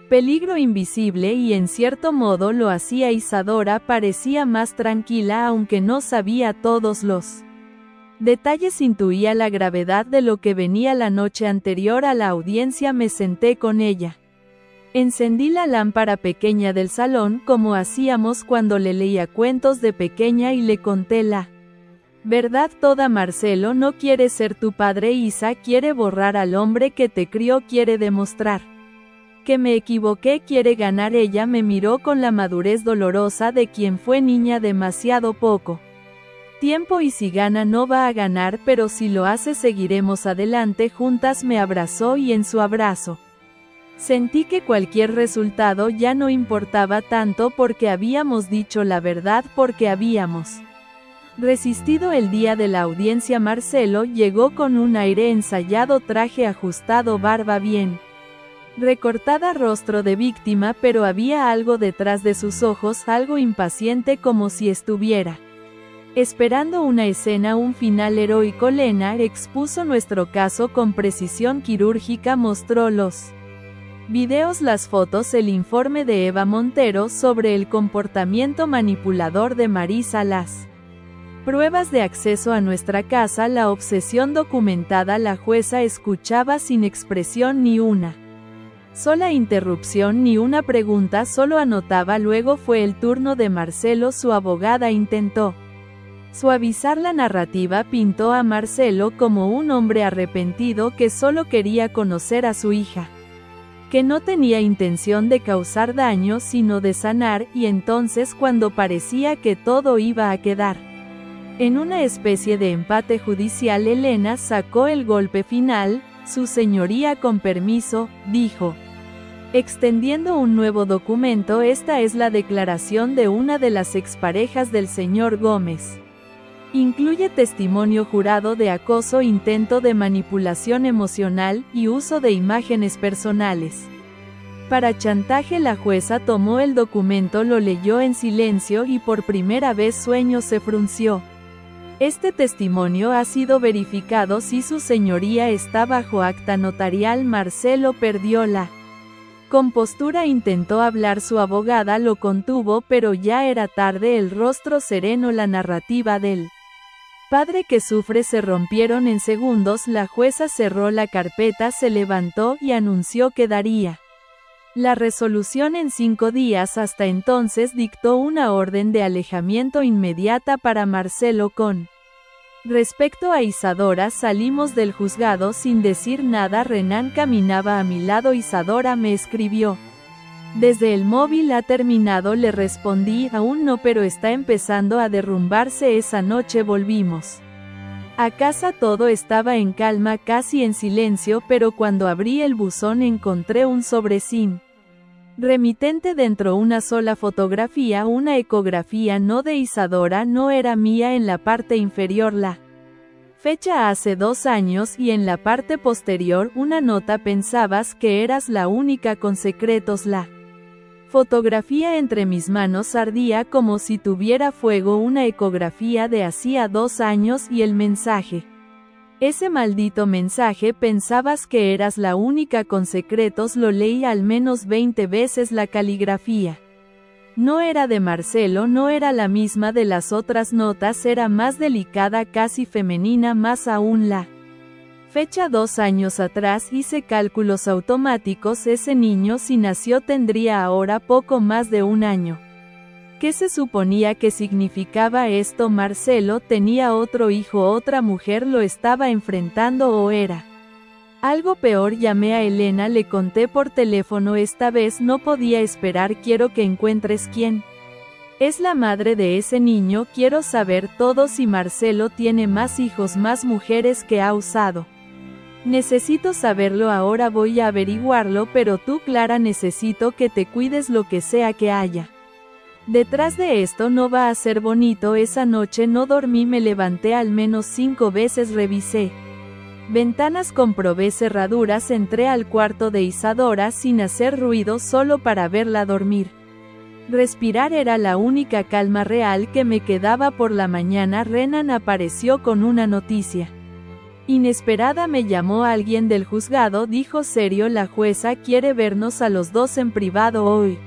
peligro invisible, y en cierto modo lo hacía. Isadora parecía más tranquila, aunque no sabía todos los detalles, intuía la gravedad de lo que venía. La noche anterior a la audiencia me senté con ella. Encendí la lámpara pequeña del salón, como hacíamos cuando le leía cuentos de pequeña, y le conté la verdad toda. Marcelo no quiere ser tu padre, Isa, quiere borrar al hombre que te crió, quiere demostrar que me equivoqué, quiere ganar. Ella me miró con la madurez dolorosa de quien fue niña demasiado poco tiempo. Y si gana no va a ganar, pero si lo hace seguiremos adelante juntas. Me abrazó y en su abrazo sentí que cualquier resultado ya no importaba tanto, porque habíamos dicho la verdad, porque habíamos resistido. El día de la audiencia Marcelo llegó con un aire ensayado, traje ajustado, barba bien recortada, rostro de víctima, pero había algo detrás de sus ojos, algo impaciente, como si estuviera esperando una escena, un final heroico. Lena expuso nuestro caso con precisión quirúrgica, mostró los videos, las fotos, el informe de Eva Montero sobre el comportamiento manipulador de Marisa, las pruebas de acceso a nuestra casa, la obsesión documentada. La jueza escuchaba sin expresión, ni una sola interrupción, ni una pregunta, solo anotaba. Luego fue el turno de Marcelo. Su abogada intentó suavizar la narrativa, pintó a Marcelo como un hombre arrepentido que solo quería conocer a su hija, que no tenía intención de causar daño sino de sanar, y entonces, cuando parecía que todo iba a quedar en una especie de empate judicial, Elena sacó el golpe final. Su señoría, con permiso, dijo, extendiendo un nuevo documento. Esta es la declaración de una de las exparejas del señor Gómez. Incluye testimonio jurado de acoso, intento de manipulación emocional y uso de imágenes personales para chantaje. La jueza tomó el documento, lo leyó en silencio y por primera vez Sueño se frunció. Este testimonio ha sido verificado. Si su señoría está bajo acta notarial. Marcelo perdió la compostura, intentó hablar. Su abogada lo contuvo, pero ya era tarde. El rostro sereno, la narrativa del padre que sufre se rompieron en segundos. La jueza cerró la carpeta, se levantó y anunció que daría la resolución en 5 días. Hasta entonces dictó una orden de alejamiento inmediata para Marcelo. Con respecto a Isadora, salimos del juzgado sin decir nada. Renan caminaba a mi lado. Isadora me escribió desde el móvil. ¿Ha terminado? Le respondí, aún no, pero está empezando a derrumbarse. Esa noche volvimos a casa, todo estaba en calma, casi en silencio, pero cuando abrí el buzón encontré un sobre sin remitente dentro, una sola fotografía, una ecografía, no de Isadora, no era mía. En la parte inferior la fecha, hace 2 años, y en la parte posterior una nota: pensabas que eras la única con secretos. La fotografía entre mis manos ardía como si tuviera fuego, una ecografía de hacía 2 años, y el mensaje. Ese maldito mensaje: pensabas que eras la única con secretos. Lo leí al menos 20 veces. La caligrafía No era de Marcelo, no era la misma de las otras notas, era más delicada, casi femenina, más aún la fecha. 2 años atrás hice cálculos automáticos, ese niño si nació tendría ahora poco más de 1 año. ¿Qué se suponía que significaba esto? Marcelo tenía otro hijo, otra mujer lo estaba enfrentando, o era algo peor. Llamé a Elena, le conté por teléfono, esta vez no podía esperar. Quiero que encuentres quién es la madre de ese niño, quiero saber todo, si Marcelo tiene más hijos, más mujeres que ha usado. Necesito saberlo ahora, voy a averiguarlo, pero tú, Clara, necesito que te cuides lo que sea que haya detrás de esto, no va a ser bonito. Esa noche no dormí, me levanté al menos 5 veces, revisé ventanas, comprobé cerraduras, entré al cuarto de Isadora sin hacer ruido, solo para verla dormir. Respirar era la única calma real que me quedaba. Por la mañana Renan apareció con una noticia inesperada, me llamó alguien del juzgado, dijo serio, la jueza quiere vernos a los dos en privado hoy.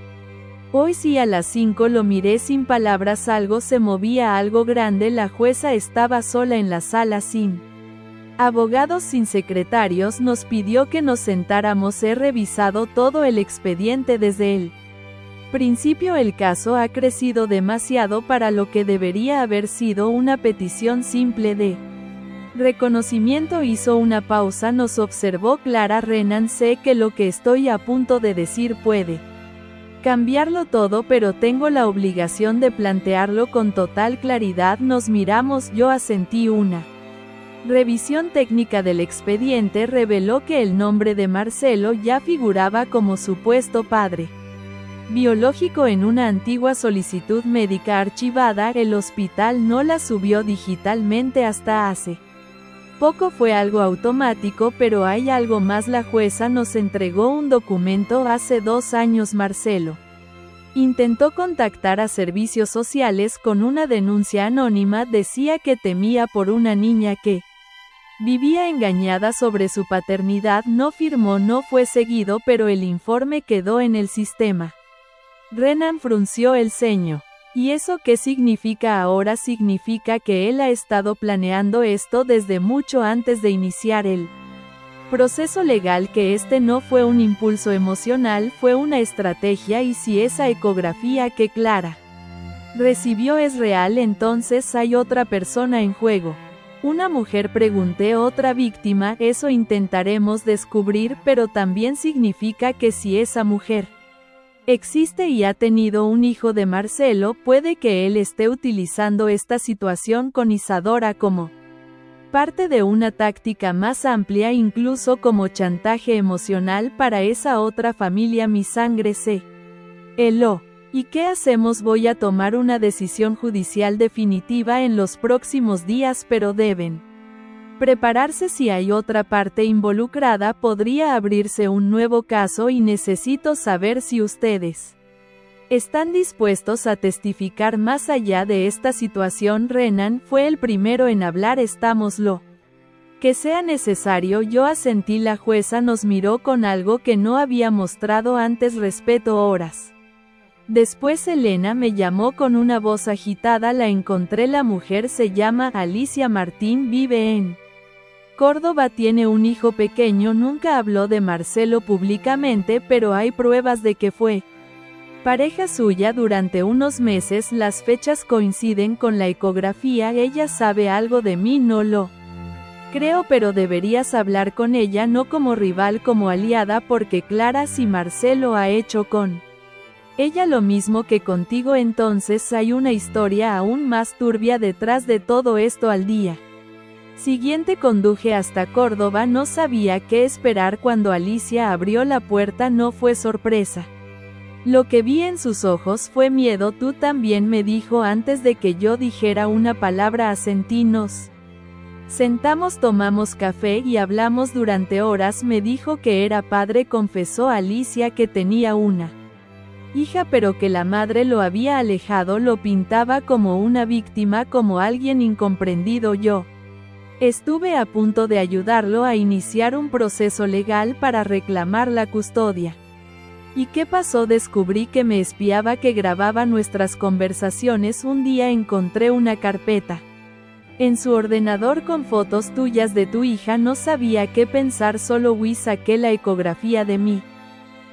Hoy sí, a las 5. Lo miré sin palabras, algo se movía, algo grande. La jueza estaba sola en la sala, sin abogados, sin secretarios, nos pidió que nos sentáramos. He revisado todo el expediente desde el principio. El caso ha crecido demasiado para lo que debería haber sido una petición simple de reconocimiento. Hizo una pausa, nos observó. Clara, Renan, sé que lo que estoy a punto de decir puede cambiarlo todo, pero tengo la obligación de plantearlo con total claridad. Nos miramos, yo asentí. Una revisión técnica del expediente reveló que el nombre de Marcelo ya figuraba como supuesto padre biológico en una antigua solicitud médica archivada. El hospital no la subió digitalmente hasta hace poco, fue algo automático, pero hay algo más. La jueza nos entregó un documento hace 2 años. Marcelo intentó contactar a servicios sociales con una denuncia anónima, decía que temía por una niña que vivía engañada sobre su paternidad. No firmó, no fue seguido, pero el informe quedó en el sistema. Renan frunció el ceño. ¿Y eso qué significa ahora? Significa que él ha estado planeando esto desde mucho antes de iniciar el proceso legal, que este no fue un impulso emocional, fue una estrategia. Y si esa ecografía que Clara recibió es real, entonces hay otra persona en juego. Una mujer, pregunté, otra víctima. Eso intentaremos descubrir, pero también significa que si esa mujer existe y ha tenido un hijo de Marcelo, puede que él esté utilizando esta situación con Isadora como parte de una táctica más amplia, incluso como chantaje emocional para esa otra familia. Mi sangre se heló. ¿Y qué hacemos? Voy a tomar una decisión judicial definitiva en los próximos días, pero deben prepararse. Si hay otra parte involucrada, podría abrirse un nuevo caso y necesito saber si ustedes están dispuestos a testificar más allá de esta situación. Renan fue el primero en hablar. Estamos lo que sea necesario, yo asentí. La jueza nos miró con algo que no había mostrado antes, respeto. Horas después Elena me llamó con una voz agitada. La encontré, la mujer se llama Alicia Martín, vive en Córdoba, tiene un hijo pequeño. Nunca habló de Marcelo públicamente, pero hay pruebas de que fue pareja suya durante unos meses. Las fechas coinciden con la ecografía. Ella sabe algo de mí, no lo creo, pero deberías hablar con ella, no como rival, como aliada, porque Clara, si Marcelo ha hecho con ella lo mismo que contigo, entonces hay una historia aún más turbia detrás de todo esto. Al día siguiente conduje hasta Córdoba. No sabía qué esperar. Cuando Alicia abrió la puerta no fue sorpresa. Lo que vi en sus ojos fue miedo. Tú también, me dijo antes de que yo dijera una palabra. Asentí. Nos sentamos, tomamos café y hablamos durante horas. Me dijo que era padre, confesó Alicia que tenía una hija, pero que la madre lo había alejado. Lo pintaba como una víctima, como alguien incomprendido. Yo estuve a punto de ayudarlo a iniciar un proceso legal para reclamar la custodia. ¿Y qué pasó? Descubrí que me espiaba, que grababa nuestras conversaciones. Un día encontré una carpeta en su ordenador con fotos tuyas de tu hija. No sabía qué pensar, solo saqué la ecografía de mi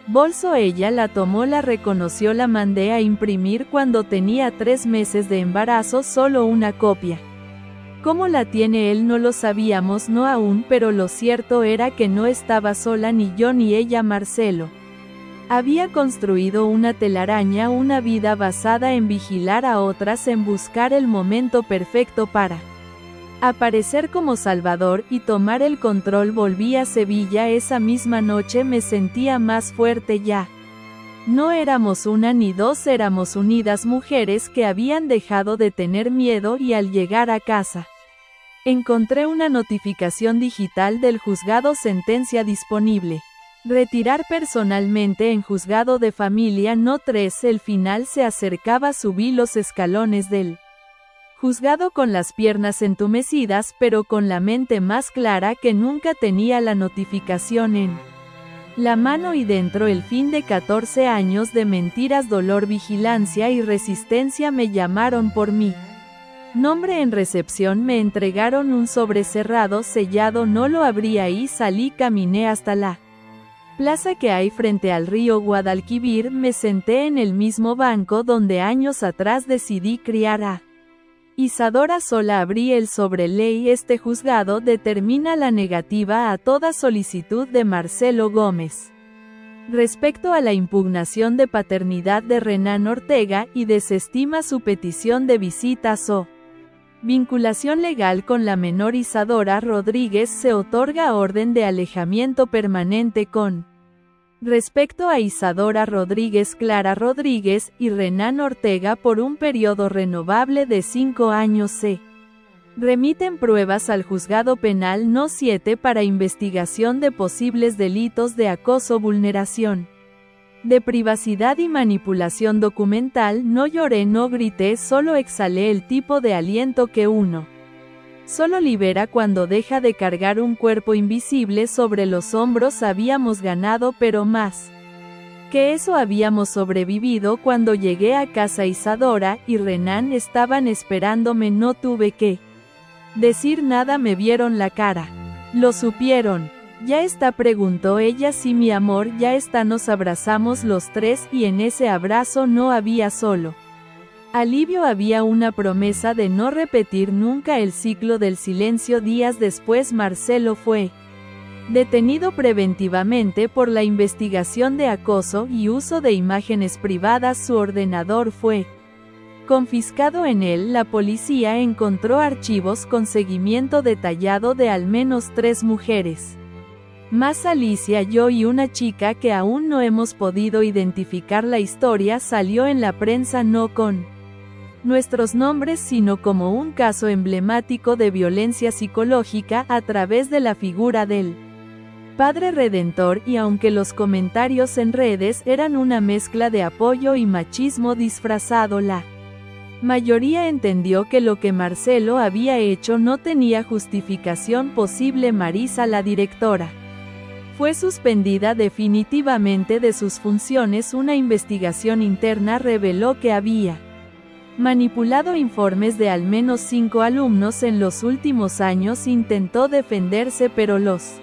bolso. Ella la tomó, la reconoció, la mandé a imprimir cuando tenía 3 meses de embarazo, solo una copia. ¿Cómo la tiene él? No lo sabíamos, no aún, pero lo cierto era que no estaba sola, ni yo ni ella. Marcelo había construido una telaraña, una vida basada en vigilar a otras, en buscar el momento perfecto para aparecer como salvador y tomar el control. Volví a Sevilla esa misma noche, me sentía más fuerte ya. No éramos una ni dos, éramos unidas mujeres que habían dejado de tener miedo. Y al llegar a casa, encontré una notificación digital del juzgado: sentencia disponible. Retirar personalmente en juzgado de familia No. 3. El final se acercaba. Subí los escalones del juzgado con las piernas entumecidas, pero con la mente más clara que nunca. Tenía la notificación en la mano y dentro el fin de 14 años de mentiras, dolor, vigilancia y resistencia. Me llamaron por mi nombre en recepción, me entregaron un sobre cerrado, sellado. No lo abrí. Ahí salí, caminé hasta la plaza que hay frente al río Guadalquivir. Me senté en el mismo banco donde años atrás decidí criar a Isadora sola. Abrí el sobre. Ley: este juzgado determina la negativa a toda solicitud de Marcelo Gómez respecto a la impugnación de paternidad de Renan Ortega y desestima su petición de visitas o vinculación legal con la menor Isadora Rodríguez. Se otorga orden de alejamiento permanente con respecto a Isadora Rodríguez, Clara Rodríguez y Renan Ortega por un periodo renovable de 5 años. Se remiten pruebas al Juzgado Penal No. 7 para investigación de posibles delitos de acoso, vulneración de privacidad y manipulación documental. No lloré, no grité, solo exhalé el tipo de aliento que uno solo libera cuando deja de cargar un cuerpo invisible sobre los hombros. Habíamos ganado, pero más que eso, habíamos sobrevivido. Cuando llegué a casa, Isadora y Renan estaban esperándome. No tuve que decir nada, me vieron la cara. Lo supieron. ¿Ya está?, preguntó ella. Sí, mi amor, ya está. Nos abrazamos los tres, y en ese abrazo no había solo alivio, había una promesa de no repetir nunca el ciclo del silencio. Días después, Marcelo fue detenido preventivamente por la investigación de acoso y uso de imágenes privadas. Su ordenador fue confiscado. En él, la policía encontró archivos con seguimiento detallado de al menos 3 mujeres más: Alicia, yo y una chica que aún no hemos podido identificar. La historia salió en la prensa no con nuestros nombres, sino como un caso emblemático de violencia psicológica a través de la figura del Padre Redentor, y aunque los comentarios en redes eran una mezcla de apoyo y machismo disfrazado, la mayoría entendió que lo que Marcelo había hecho no tenía justificación posible. Marisa, la directora, fue suspendida definitivamente de sus funciones. Una investigación interna reveló que había manipulado informes de al menos 5 alumnos en los últimos años. Intentó defenderse, pero los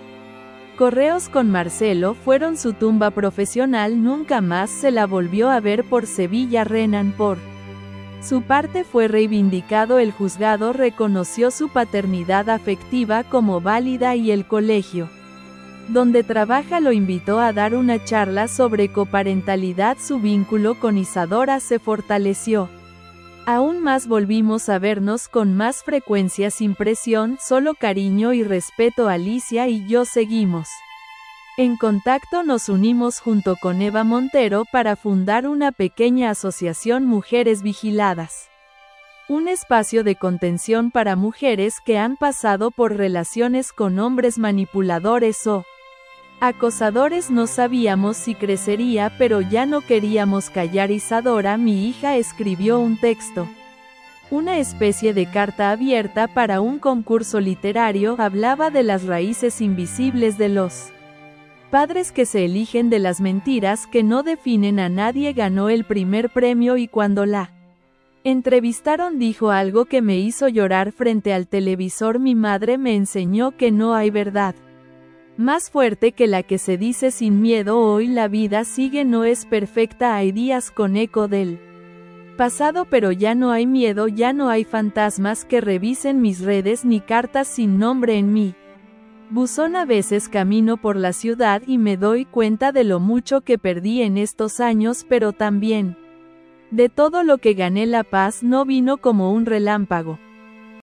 correos con Marcelo fueron su tumba profesional. Nunca más se la volvió a ver por Sevilla. Renan, por su parte, fue reivindicado. El juzgado reconoció su paternidad afectiva como válida y el colegio donde trabaja lo invitó a dar una charla sobre coparentalidad. Su vínculo con Isadora se fortaleció aún más. Volvimos a vernos con más frecuencia, sin presión, solo cariño y respeto. Alicia y yo seguimos en contacto. Nos unimos junto con Eva Montero para fundar una pequeña asociación, Mujeres Vigiladas, un espacio de contención para mujeres que han pasado por relaciones con hombres manipuladores o acosadores. No sabíamos si crecería, pero ya no queríamos callar. Isadora, mi hija, escribió un texto, una especie de carta abierta para un concurso literario. Hablaba de las raíces invisibles de los Padres que se eligen de las mentiras que no definen a nadie ganó el primer premio y cuando la entrevistaron dijo algo que me hizo llorar frente al televisor. Mi madre me enseñó que no hay verdad más fuerte que la que se dice sin miedo. Hoy la vida sigue, no es perfecta, hay días con eco del pasado, pero ya no hay miedo, ya no hay fantasmas que revisen mis redes ni cartas sin nombre en mí. Buzón. A veces camino por la ciudad y me doy cuenta de lo mucho que perdí en estos años, pero también de todo lo que gané. La paz no vino como un relámpago.